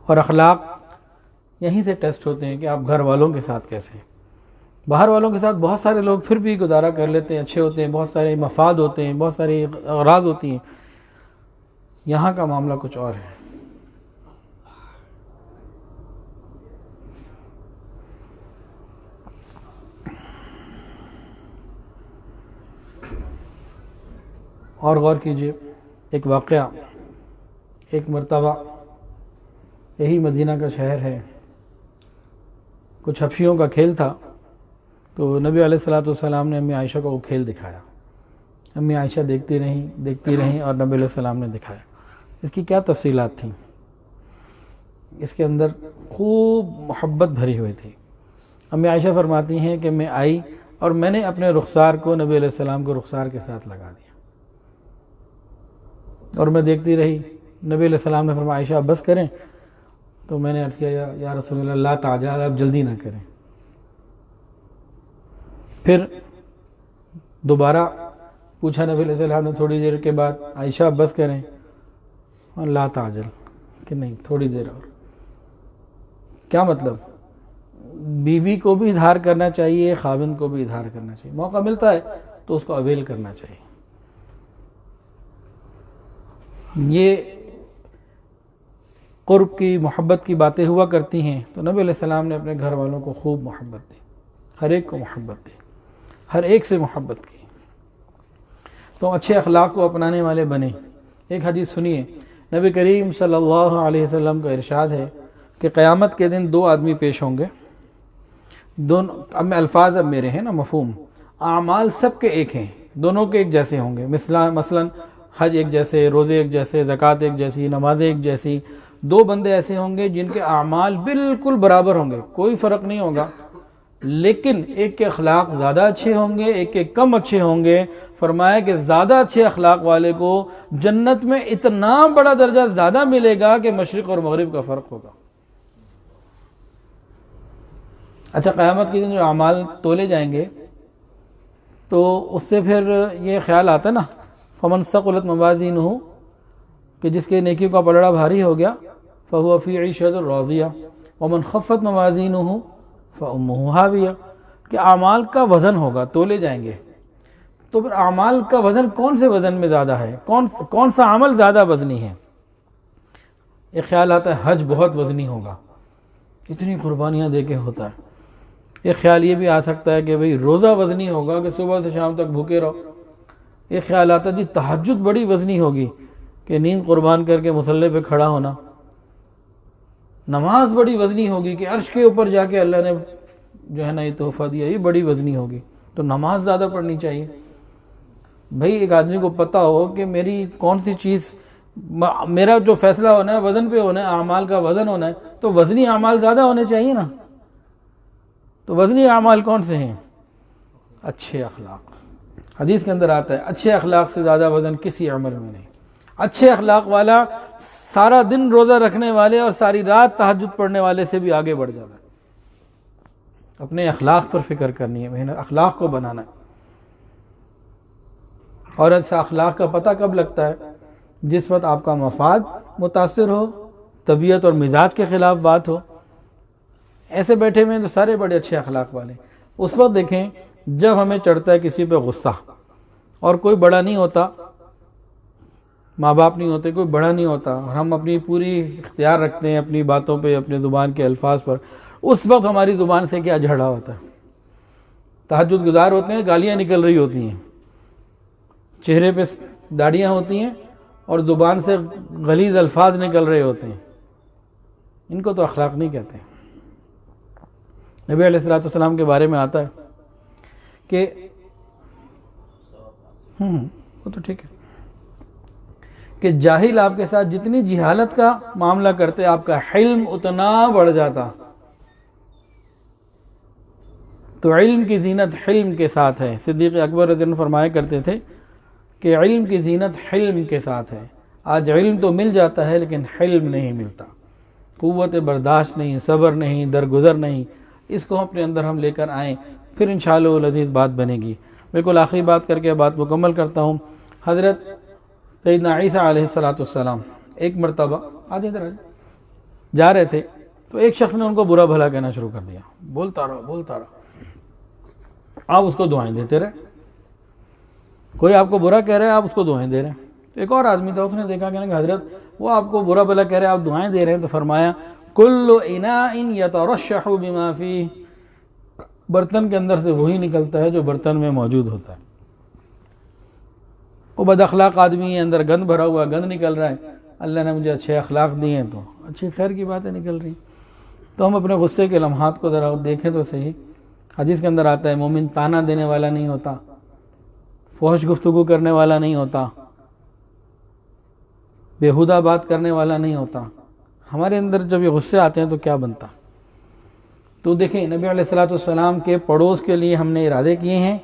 [SPEAKER 1] اور اخلاق یہیں سے ٹیسٹ ہوتے ہیں کہ آپ گھر والوں کے ساتھ کیسے ہیں۔ باہر والوں کے ساتھ بہت سارے لوگ پھر بھی گزارا کر لیتے ہیں، اچھے ہوتے ہیں، بہت سارے مفاد ہوتے ہیں، بہت ساری اغراض ہوتی ہیں۔ یہاں کا معاملہ کچھ اور ہے۔ اور غور کیجئے، ایک واقعہ، ایک مرتبہ یہی مدینہ کا شہر ہے، کچھ حبشیوں کا کھیل تھا، تو نبی علیہ السلام نے امی عائشہ کو وہ کھیل دکھایا۔ امی عائشہ دیکھتی رہیں اور نبی علیہ السلام نے دکھایا۔ اس کی کیا تفصیلات تھیں؟ اس کے اندر خوب محبت بھری ہوئی تھی۔ امی عائشہ فرماتی ہیں کہ میں آئی اور میں نے اپنے رخسار کو نبی علیہ السلام کو رخسار کے ساتھ لگا دیا، اور میں دیکھتی رہی۔ نبی علیہ السلام نے فرمایا عائشہ بس کریں، تو میں نے عرض کیا یا رسول اللہ لا تعجل، آپ جلدی نہ کریں۔ پھر دوبارہ پوچھا نبی علیہ السلام نے تھوڑی دیر کے بعد، عائشہ بس کریں، لا تعجل، کہ نہیں تھوڑی دیر اور۔ کیا مطلب؟ بیوی کو بھی اظہار کرنا چاہیے، خاوند کو بھی اظہار کرنا چاہیے، موقع ملتا ہے تو اس کو اویل کرنا چاہیے۔ یہ قرب کی، محبت کی باتیں ہوا کرتی ہیں، تو نبی علیہ السلام نے اپنے گھر والوں کو خوب محبت دی، ہر ایک کو محبت دی، ہر ایک سے محبت کی، تو اچھے اخلاق کو اپنانے والے بنے۔ ایک حدیث سنیے، نبی کریم صلی اللہ علیہ وسلم کا ارشاد ہے کہ قیامت کے دن 2 آدمی پیش ہوں گے، دونوں، اب میں الفاظ اب میرے ہیں نا، مفہوم، اعمال سب کے ایک ہیں، دونوں کے ایک جیسے ہوں گے، مثلا حج ایک جیسے، روزے ایک جیسے، زکوٰۃ ایک جیسی، نمازیں ایک جیسی۔ 2 بندے ایسے ہوں گے جن کے اعمال بالکل برابر ہوں گے، کوئی فرق نہیں ہوگا، لیکن ایک کے اخلاق زیادہ اچھے ہوں گے، ایک کے کم اچھے ہوں گے۔ فرمایا کہ زیادہ اچھے اخلاق والے کو جنت میں اتنا بڑا درجہ زیادہ ملے گا کہ مشرق اور مغرب کا فرق ہوگا۔ اچھا، قیامت کے دن جو اعمال تولے جائیں گے تو اس سے پھر یہ خیال آتا ہے نا، فمن ثقلت موازینہ، کہ جس کے نیکیوں کا پلڑا بھاری ہو گیا، فہو فی عیشۃ راضیہ ومن خفت موازینہ فامہ ہاویہ، کہ اعمال کا وزن ہوگا، تولے جائیں گے۔ تو پھر اعمال کا وزن کون سے وزن میں زیادہ ہے، کون سا عمل زیادہ وزنی ہے؟ ایک خیال آتا ہے حج بہت وزنی ہوگا، اتنی قربانیاں دے کے ہوتا ہے۔ ایک خیال یہ بھی آ سکتا ہے کہ بھئی روزہ وزنی ہوگا کہ صبح سے شام تک بھوکے رہو۔ ایک خیال آتا ہے جی تہجد بڑی وزنی ہوگی کہ نیند قربان کر کے مصلی پہ کھڑا ہونا۔ نماز بڑی وزنی ہوگی کہ عرش کے اوپر جا کے اللہ نے جو ہے نا یہ تحفہ دیا، یہ بڑی وزنی ہوگی، تو نماز زیادہ پڑھنی چاہیے۔ بھئی ایک آدمی کو پتہ ہو کہ میری کون سی چیز، میرا جو فیصلہ ہونا ہے وزن پہ ہونا ہے، اعمال کا وزن ہونا ہے، تو وزنی اعمال زیادہ ہونے چاہیے نا۔ تو وزنی اعمال کون سے ہیں؟ اچھے اخلاق۔ حدیث کے اندر آتا ہے اچھے اخلاق سے زیادہ وزن کسی عمل میں نہیں۔ اچھے اخلاق والا سارا دن روزہ رکھنے والے اور ساری رات تہجد پڑھنے والے سے بھی آگے بڑھ جاتا ہے۔ اپنے اخلاق پر فکر کرنی ہے، محنت اخلاق کو بنانا ہے۔ اور ایسا اخلاق کا پتہ کب لگتا ہے؟ جس وقت آپ کا مفاد متاثر ہو، طبیعت اور مزاج کے خلاف بات ہو۔ ایسے بیٹھے ہوئے تو سارے بڑے اچھے اخلاق والے، اس وقت دیکھیں جب ہمیں چڑھتا ہے کسی پہ غصہ، اور کوئی بڑا نہیں ہوتا، ماں باپ نہیں ہوتے، کوئی بڑا نہیں ہوتا، اور ہم اپنی پوری اختیار رکھتے ہیں اپنی باتوں پہ، اپنے زبان کے الفاظ پر، اس وقت ہماری زبان سے کیا جھڑا ہوتا ہے۔ تہجد گزار ہوتے ہیں، گالیاں نکل رہی ہوتی ہیں، چہرے پہ داڑیاں ہوتی ہیں اور زبان سے غلیظ الفاظ نکل رہے ہوتے ہیں، ان کو تو اخلاق نہیں کہتے۔ نبی علیہ السلام کے بارے میں آتا ہے کہ وہ تو ٹھیک ہے کہ جاہل آپ کے ساتھ جتنی جہالت کا معاملہ کرتے آپ کا علم اتنا بڑھ جاتا۔ تو علم کی زینت حلم کے ساتھ ہے۔ صدیق اکبر رضی اللہ عنہ فرمایا کرتے تھے کہ علم کی زینت حلم کے ساتھ ہے۔ آج علم تو مل جاتا ہے لیکن حلم نہیں ملتا، قوت برداشت نہیں، صبر نہیں، درگزر نہیں۔ اس کو اپنے اندر ہم لے کر آئیں، پھر انشاءاللہ العزیز بات بنے گی۔ بالکل آخری بات کر کے بات مکمل کرتا ہوں۔ حضرت سیدنا عیسیٰ علیہ السلام ایک مرتبہ جا رہے تھے، تو ایک شخص نے ان کو برا بھلا کہنا شروع کر دیا، بولتا رہا۔ آپ اس کو دعائیں دیتے رہے، کوئی آپ کو برا کہہ رہے ہیں، آپ اس کو دعائیں دے رہے ہیں۔ ایک اور آدمی تھا، اس نے دیکھا کہ حضرت وہ آپ کو برا بھلا کہہ رہے ہیں، آپ دعائیں دے رہے ہیں، تو فرمایا کل اناء یترشح بما فیہ، برتن کے اندر سے وہی نکلتا ہے جو برتن میں موجود ہوتا ہے۔ وہ بد اخلاق آدمی ہے، اندر گند بھرا ہوا، گند نکل رہا ہے، اللہ نے مجھے اچھے اخلاق دیے ہیں تو اچھی خیر کی باتیں نکل رہی۔ تو ہم اپنے غصے کے لمحات کو ذرا دیکھیں تو صحیح۔ حدیث کے اندر آتا ہے مومن تانا دینے والا نہیں ہوتا، فحش گفتگو کرنے والا نہیں ہوتا، بیہودہ بات کرنے والا نہیں ہوتا۔ ہمارے اندر جب یہ غصے آتے ہیں تو کیا بنتا؟ تو دیکھیں نبی علیہ السلام کے پڑوس کے لیے ہم نے ارادے کیے ہیں،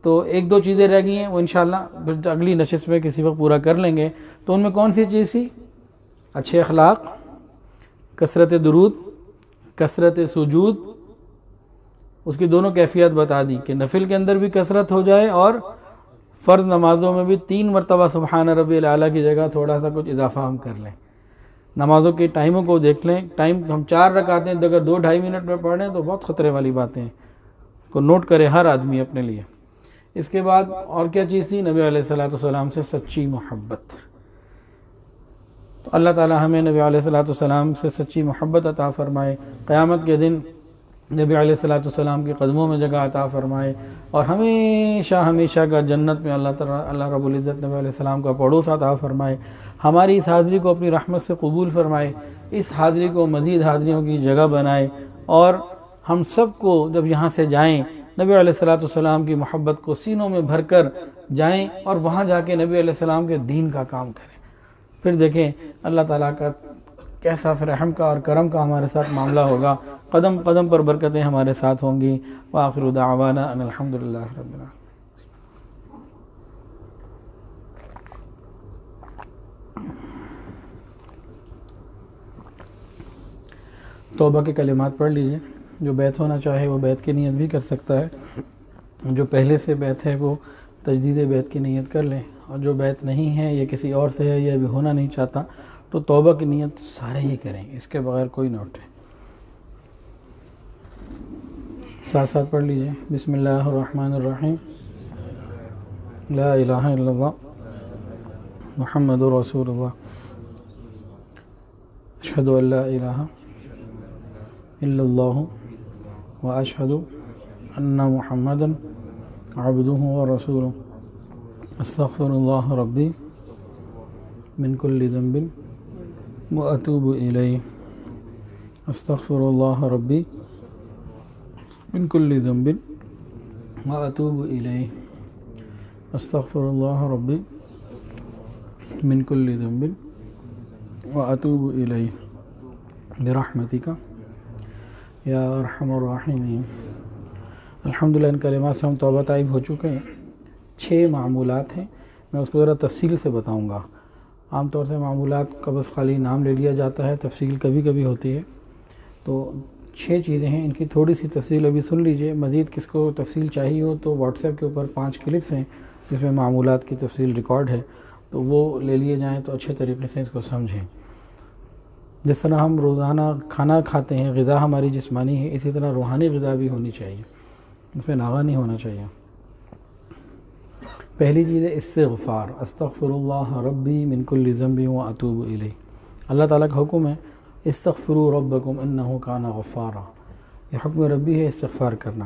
[SPEAKER 1] تو ایک دو چیزیں رہ گئی ہیں، وہ انشاءاللہ اگلی نشست میں کسی وقت پورا کر لیں گے۔ تو ان میں کون سی چیز تھی؟ اچھے اخلاق، کثرت درود، کثرت سجود، اس کی دونوں کیفیت بتا دی کہ نفل کے اندر بھی کثرت ہو جائے اور فرض نمازوں میں بھی 3 مرتبہ سبحان ربی الاعلیٰ کی جگہ تھوڑا سا کچھ اضافہ ہم کر لیں۔ نمازوں کے ٹائموں کو دیکھ لیں، ٹائم ہم 4 رکعتیں اگر 2-2.5 منٹ میں پڑھ رہے ہیں تو بہت خطرے والی باتیں ہیں، اس کو نوٹ کرے ہر آدمی اپنے لیے۔ اس کے بعد اور کیا چیز تھی؟ نبی علیہ السلام سے سچی محبت۔ تو اللہ تعالی ہمیں نبی علیہ السلام سے سچی محبت عطا فرمائے، قیامت کے دن نبی علیہ السلام کے قدموں میں جگہ عطا فرمائے، اور ہمیشہ کا جنت میں اللہ رب العزت نبی علیہ السلام کا پڑوس عطا فرمائے۔ ہماری اس حاضری کو اپنی رحمت سے قبول فرمائے، اس حاضری کو مزید حاضریوں کی جگہ بنائے، اور ہم سب کو جب یہاں سے جائیں نبی علیہ السلام کی محبت کو سینوں میں بھر کر جائیں، اور وہاں جا کے نبی علیہ السلام کے دین کا کام کریں۔ پھر دیکھیں اللہ تعالیٰ کا کیسا رحم کا اور کرم کا ہمارے ساتھ معاملہ ہوگا۔ قدم قدم پر برکتیں ہمارے ساتھ ہوں گی. وآخر دعوانا ان الحمدللہ رب العالمین. توبہ کے کلمات پڑھ لیجئے. جو بیعت ہونا چاہے وہ بیعت کی نیت بھی کر سکتا ہے. جو پہلے سے بیعت ہے وہ تجدید بیعت کی نیت کر لیں. اور جو بیعت نہیں ہے یا کسی اور سے ہے یا بھی ہونا نہیں چاہتا تو توبہ کی نیت سارے ہی کریں, اس کے بغیر کوئی نہ اٹھے. ساتھ ساتھ پڑھ لیجئے. بسم اللہ الرحمن الرحیم. لا الہ الا اللہ محمد رسول اللہ. اشہد ان لا الہ الا اللہ واشہد ان محمدا عبدہ ورسولہ. استغفر اللہ ربی من کل ذنب واتوب الیہ. استغفر اللہ ربی من کل ذنب واتوب الیہ. استغفر اللہ ربی من کل ذنب واتوب الیہ برحمتک یا ارحم الراحمین. الحمدللہ ان کلمات سے ہم توبہ طائب ہو چکے ہیں. 6 معمولات ہیں, میں اس کو ذرا تفصیل سے بتاؤں گا. عام طور سے معمولات کا بس خالی نام لے لیا جاتا ہے, تفصیل کبھی کبھی ہوتی ہے. تو 6 چیزیں ہیں, ان کی تھوڑی سی تفصیل ابھی سن لیجئے. مزید کس کو تفصیل چاہیے ہو تو واٹس ایپ کے اوپر 5 کلپس ہیں جس میں معمولات کی تفصیل ریکارڈ ہے, تو وہ لے لیے جائیں تو اچھے طریقے سے اس کو سمجھیں. جس طرح ہم روزانہ کھانا کھاتے ہیں, غذا ہماری جسمانی ہے, اسی طرح روحانی غذا بھی ہونی چاہیے, اس میں ناغہ نہیں ہونا چاہیے. پہلی چیز ہے استغفار. استغفر اللہ ربی من کل ذنب واتوب الیہ. اللہ تعالیٰ کا حکم ہے استغفروا ربکم انہ کان غفارا. یہ حکم ربی ہے استغفار کرنا.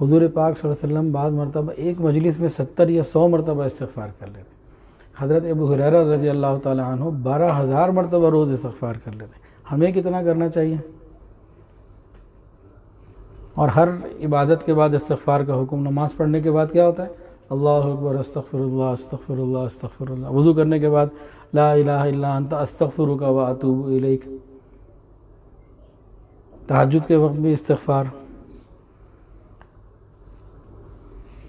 [SPEAKER 1] حضور پاک صلی اللہ علیہ وسلم بعض مرتبہ ایک مجلس میں 70 یا 100 مرتبہ استغفار کر لیتے. حضرت ابو ہریرہ رضی اللہ تعالی عنہ 12,000 مرتبہ روز استغفار کر لیتے. ہمیں کتنا کرنا چاہیے؟ اور ہر عبادت کے بعد استغفار کا حکم. نماز پڑھنے کے بعد کیا ہوتا ہے؟ اللہ اکبر استغفر اللہ استغفر اللہ استغفر اللہ. وضو کرنے کے بعد لا الہ الا انت استغفرک واتوب الیک. تہجد کے وقت بھی استغفار.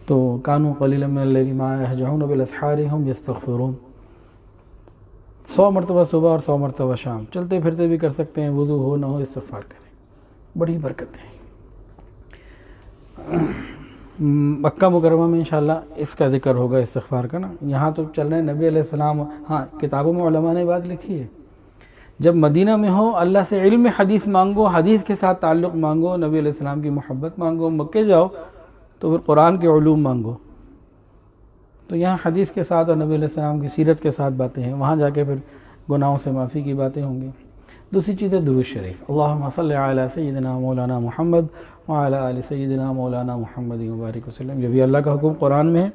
[SPEAKER 1] تو کانوا قلیلا من اللیل ما یہجعون بالاسحار هم یستغفرون. 100 مرتبہ صبح اور 100 مرتبہ شام. چلتے پھرتے بھی کر سکتے ہیں, وضو ہو نہ ہو استغفار کریں, بڑی برکتیں ہیں. مکہ مکرمہ میں انشاءاللہ اس کا ذکر ہوگا استغفار کا نا. یہاں تو چل رہے ہیں نبی علیہ السلام. ہاں, کتابوں میں علماء نے بات لکھی ہے, جب مدینہ میں ہو اللہ سے علم حدیث مانگو, حدیث کے ساتھ تعلق مانگو, نبی علیہ السلام کی محبت مانگو. مکے جاؤ تو پھر قرآن کے علوم مانگو. تو یہاں حدیث کے ساتھ اور نبی علیہ السلام کی سیرت کے ساتھ باتیں ہیں, وہاں جا کے پھر گناہوں سے معافی کی باتیں ہوں گی. دوسری چیز ہے درود شریف. اللہم صلی علی سیدنا مولانا محمد وعلی آل سیدنا مولانا محمد مبارک وسلم. یہ بھی اللہ کا حکم قرآن میں ہے,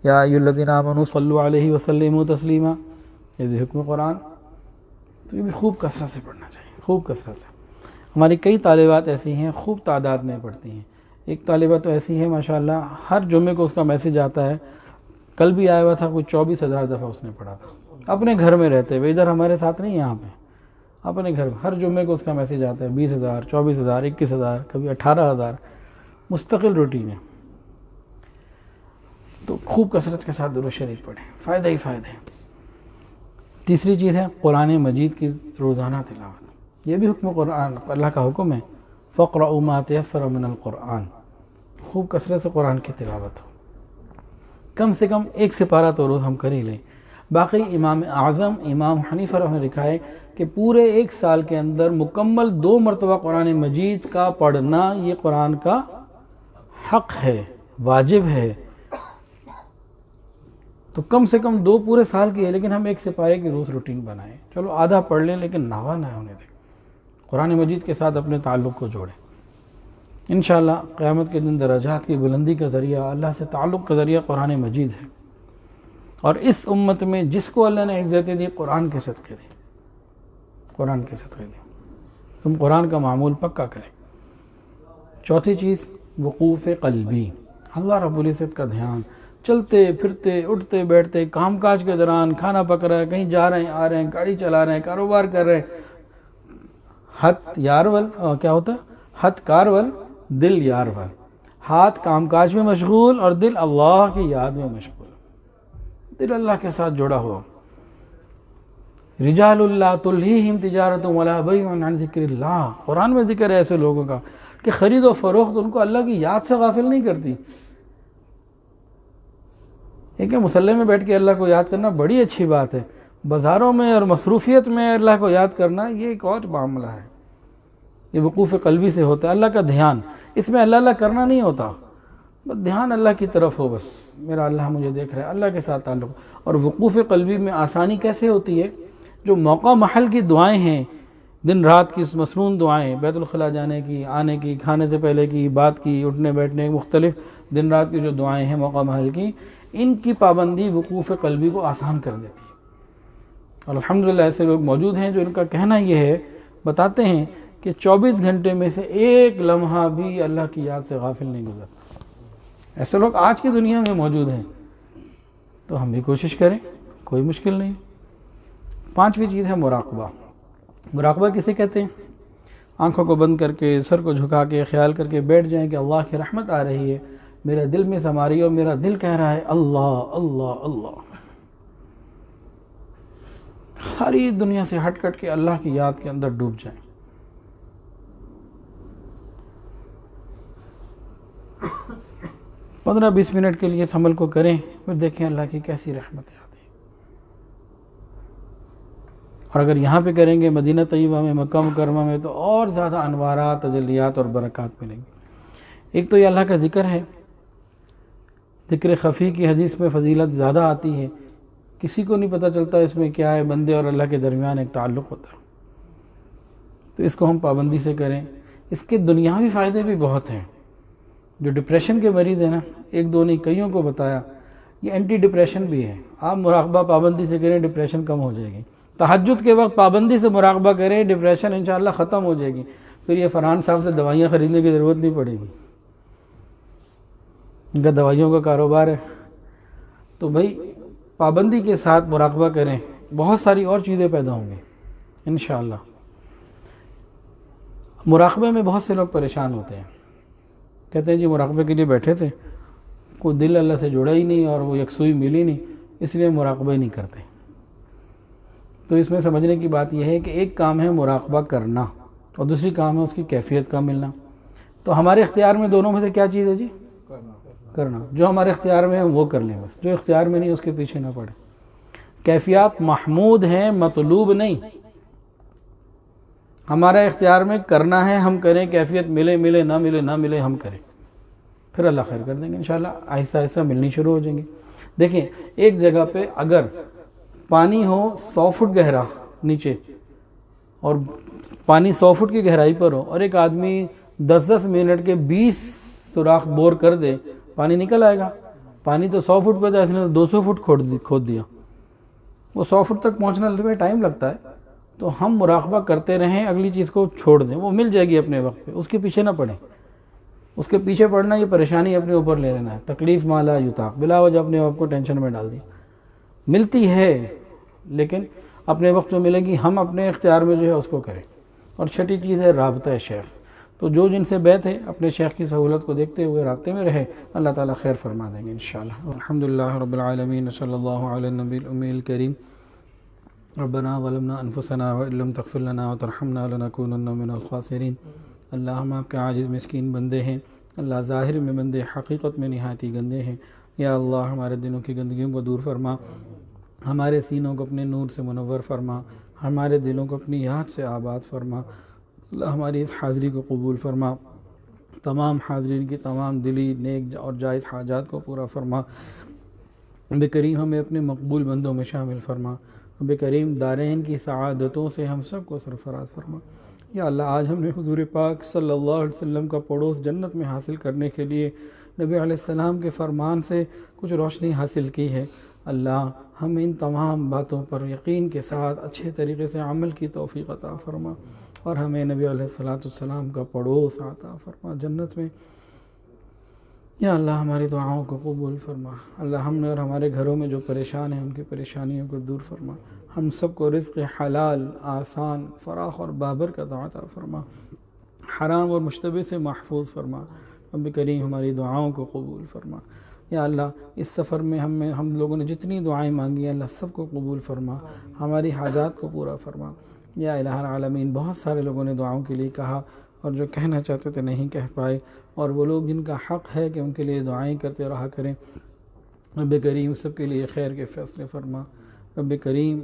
[SPEAKER 1] یا ایھا الذین آمنوا صلوا علیہ وسلموا تسلیما. یہ بھی حکم قرآن. تو یہ بھی خوب کثرت سے پڑھنا چاہیے, خوب کثرت سے. ہماری کئی طالبات ایسی ہیں خوب تعداد میں پڑھتی ہیں. ایک طالبہ تو ایسی ہے ماشاءاللہ, ہر جمعے کو اس کا میسج آتا ہے. کل بھی آیا ہوا تھا, کوئی 24,000 دفعہ اس نے پڑھا تھا اپنے گھر میں رہتے ہوئے. ادھر ہمارے ساتھ نہیں, یہاں پہ اپنے گھر میں ہر جمعے کو اس کا میسج آتا ہے. 20,000 24,000 21,000 کبھی 18,000 مستقل روٹین ہے. تو خوب کثرت کے ساتھ درود شریف پڑھیں, فائدہ ہی فائدہ ہے. تیسری چیز ہے قرآن مجید کی روزانہ تلاوت. یہ بھی حکم قرآن, اللہ کا حکم ہے فَقْرَؤُوا مَا تَيَسَّرَ مِنَ الْقُرْآنِ. خوب کثرت سے قرآن کی تلاوت ہو, کم سے کم 1 سپارہ تو روز ہم کر ہی لیں. باقی امام اعظم امام حنیفہ رحمہ نے لکھا ہے کہ پورے 1 سال کے اندر مکمل 2 مرتبہ قرآن مجید کا پڑھنا یہ قرآن کا حق ہے, واجب ہے. تو کم سے کم 2 پورے سال کی ہے, لیکن ہم 1 سپارے کی روز روٹین بنائیں. چلو آدھا پڑھ لیں لیکن ناوا نہ ہونے دیں. قرآن مجید کے ساتھ اپنے تعلق کو جوڑیں. انشاءاللہ قیامت کے دن درجات کی بلندی کا ذریعہ, اللہ سے تعلق کا ذریعہ قرآن مجید ہے. اور اس امت میں جس کو اللہ نے عزتیں دی قرآن کے صدقے دی, قرآن کے صدقے دی. تم قرآن کا معمول پکا کریں. چوتھی چیز وقوف قلبی. اللہ رب العزت کا دھیان, چلتے پھرتے اٹھتے بیٹھتے, کام کاج کے دوران, کھانا پک رہا ہے, کہیں جا رہے ہیں آ رہے ہیں, گاڑی چلا رہے ہیں, کاروبار کر رہے ہیں. حت یارول کیا ہوتا ہے, ہتھ کارول دل یارول، ہاتھ کام کاج میں مشغول اور دل اللہ کی یاد میں مشغول، دل اللہ کے ساتھ جڑا ہوا۔ رجال اللہ تلہیہم تجارت ولا بیع عن ذکر اللہ، قرآن میں ذکر ہے ایسے لوگوں کا کہ خرید و فروخت ان کو اللہ کی یاد سے غافل نہیں کرتی۔ ایک ہے مصلی میں بیٹھ کے اللہ کو یاد کرنا بڑی اچھی بات ہے، بازاروں میں اور مصروفیت میں اللہ کو یاد کرنا یہ ایک اور معاملہ ہے، یہ وقوف قلبی سے ہوتا ہے۔ اللہ کا دھیان، اس میں اللہ کرنا نہیں ہوتا، بس دھیان اللہ کی طرف ہو، بس میرا اللہ مجھے دیکھ رہا ہے، اللہ کے ساتھ تعلق۔ اور وقوف قلبی میں آسانی کیسے ہوتی ہے؟ جو موقع محل کی دعائیں ہیں، دن رات کی مسنون دعائیں، بیت الخلاء جانے کی، آنے کی، کھانے سے پہلے کی، بات کی، اٹھنے بیٹھنے، مختلف دن رات کی جو دعائیں ہیں موقع محل کی، ان کی پابندی وقوف قلبی کو آسان کر دیتی ہے۔ اور الحمدللہ ایسے لوگ موجود ہیں جو ان کا کہنا یہ ہے، بتاتے ہیں کہ 24 گھنٹے میں سے ایک لمحہ بھی اللہ کی یاد سے غافل نہیں گزرتا۔ ایسے لوگ آج کی دنیا میں موجود ہیں، تو ہم بھی کوشش کریں، کوئی مشکل نہیں۔ پانچویں چیز ہے مراقبہ۔ مراقبہ کسے کہتے ہیں؟ آنکھوں کو بند کر کے، سر کو جھکا کے خیال کر کے بیٹھ جائیں کہ اللہ کی رحمت آ رہی ہے، میرے دل میں سما رہی ہے اور میرا دل کہہ رہا ہے اللہ اللہ اللہ۔ ساری دنیا سے ہٹ کٹ کے اللہ کی یاد کے اندر ڈوب جائیں۔ پندرہ 20 منٹ کے لیے اس عمل کو کریں، پھر دیکھیں اللہ کی کیسی رحمتیں آتی ہیں۔ اور اگر یہاں پہ کریں گے مدینہ طیبہ میں، مکہ مکرمہ میں، تو اور زیادہ انوارات، تجلیات اور برکات ملیں گے۔ ایک تو یہ اللہ کا ذکر ہے، ذکر خفی کی حدیث میں فضیلت زیادہ آتی ہے، کسی کو نہیں پتہ چلتا اس میں کیا ہے، بندے اور اللہ کے درمیان ایک تعلق ہوتا ہے، تو اس کو ہم پابندی سے کریں۔ اس کے دنیاوی فائدے بھی بہت ہیں۔ جو ڈپریشن کے مریض ہیں نا، ایک دو نہیں کئیوں کو بتایا، یہ اینٹی ڈپریشن بھی ہے۔ آپ مراقبہ پابندی سے کریں، ڈپریشن کم ہو جائے گی۔ تہجد کے وقت پابندی سے مراقبہ کریں، ڈپریشن انشاءاللہ ختم ہو جائے گی، پھر یہ فرحان صاحب سے دوائیاں خریدنے کی ضرورت نہیں پڑے گی، ان کا دوائیوں کا کاروبار ہے۔ تو بھائی پابندی کے ساتھ مراقبہ کریں، بہت ساری اور چیزیں پیدا ہوں گی انشاءاللہ۔ مراقبے میں بہت سے لوگ پریشان ہوتے ہیں، کہتے ہیں جی مراقبے کے لیے بیٹھے تھے، کوئی دل اللہ سے جڑا ہی نہیں اور وہ یکسوئی ملی نہیں، اس لیے مراقبہ ہی نہیں کرتے۔ تو اس میں سمجھنے کی بات یہ ہے کہ ایک کام ہے مراقبہ کرنا اور دوسری کام ہے اس کی کیفیت کا ملنا۔ تو ہمارے اختیار میں دونوں میں سے کیا چیز ہے جی؟ کرنا۔ جو ہمارے اختیار میں ہے وہ کر لیں، بس جو اختیار میں نہیں اس کے پیچھے نہ پڑے۔ کیفیات محمود ہیں، مطلوب نہیں۔ ہمارا اختیار میں کرنا ہے، ہم کریں، کیفیت ملے ملے نہ ملے نہ ملے ہم کریں، پھر اللہ خیر کر دیں گے انشاءاللہ، آہستہ آہستہ ملنی شروع ہو جائیں گے۔ دیکھیں ایک جگہ پہ اگر پانی ہو 100 فٹ گہرا نیچے، اور پانی 100 فٹ کی گہرائی پر ہو، اور ایک آدمی 10 منٹ کے 20 سوراخ بور کر دے، پانی نکل آئے گا؟ پانی تو 100 فٹ پہ تھا، اس نے 200 فٹ کھود دیا، وہ 100 فٹ تک پہنچنے میں ٹائم لگتا ہے۔ تو ہم مراقبہ کرتے رہیں، اگلی چیز کو چھوڑ دیں، وہ مل جائے گی اپنے وقت پہ، اس کے پیچھے نہ پڑیں۔ اس کے پیچھے پڑنا یہ پریشانی اپنے اوپر لے لینا ہے، تکلیف مالا یطاق، بلا وجہ اپنے آپ کو ٹینشن میں ڈال دیا۔ ملتی ہے لیکن اپنے وقت میں ملے گی، ہم اپنے اختیار میں جو ہے اس کو کریں۔ اور چھٹی چیز ہے رابطہ شیخ۔ تو جو جن سے بیت ہے اپنے شیخ کی سہولت کو دیکھتے ہوئے رابطے میں رہے، اللہ تعالیٰ خیر فرما دیں گے انشاءاللہ۔ الحمدللہ رب العالمین، صلی اللہ علی النبی الأمی الکریم۔ ربنا ظلمنا انفسنا وان لم تغفر لنا وترحمنا لنکونن من الخاسرین۔ اللہ ہم آپ کے عاجز مسکین بندے ہیں، اللہ ظاہر میں بندے، حقیقت میں نہایت ہی گندے ہیں۔ یا اللہ ہمارے دلوں کی گندگیوں کو دور فرما، ہمارے سینوں کو اپنے نور سے منور فرما، ہمارے دلوں کو اپنی یاد سے آباد فرما۔ اللہ ہماری اس حاضری کو قبول فرما، تمام حاضرین کی تمام دلی نیک اور جائز حاجات کو پورا فرما۔ رب کریم ہمیں اپنے مقبول بندوں میں شامل فرما۔ رب کریم دارین کی سعادتوں سے ہم سب کو سرفراز فرما۔ یا اللہ آج ہم نے حضور پاک صلی اللہ علیہ وسلم کا پڑوس جنت میں حاصل کرنے کے لیے نبی علیہ السلام کے فرمان سے کچھ روشنی حاصل کی ہے۔ اللہ ہم ان تمام باتوں پر یقین کے ساتھ اچھے طریقے سے عمل کی توفیق عطا فرما، اور ہمیں نبی علیہ السلام کا پڑوس عطا فرما جنت میں۔ یا اللہ ہماری دعاؤں کو قبول فرما۔ اللہ ہم نے اور ہمارے گھروں میں جو پریشان ہیں ان کی پریشانیوں کو دور فرما۔ ہم سب کو رزق حلال، آسان، فراخ اور بابرکت عطا فرما۔ حرام اور مشتبہ سے محفوظ فرما۔ رب کریم ہماری دعاؤں کو قبول فرما۔ یا اللہ اس سفر میں ہم لوگوں نے جتنی دعائیں مانگی ہیں اللہ سب کو قبول فرما، ہماری حاجات کو پورا فرما۔ یا الہ العالمین، بہت سارے لوگوں نے دعاؤں کے لیے کہا اور جو کہنا چاہتے تھے نہیں کہہ پائے، اور وہ لوگ جن کا حق ہے کہ ان کے لیے دعائیں کرتے رہا کریں، رب کریم سب کے لیے خیر کے فیصلے فرما۔ رب کریم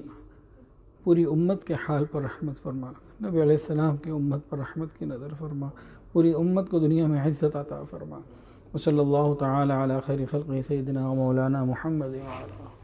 [SPEAKER 1] پوری امت کے حال پر رحمت فرما، نبی علیہ السلام کی امت پر رحمت کی نظر فرما، پوری امت کو دنیا میں عزت عطا فرما۔ وصلی اللہ تعالی علی خیر خلقہ سیدنا و مولانا محمد وعلی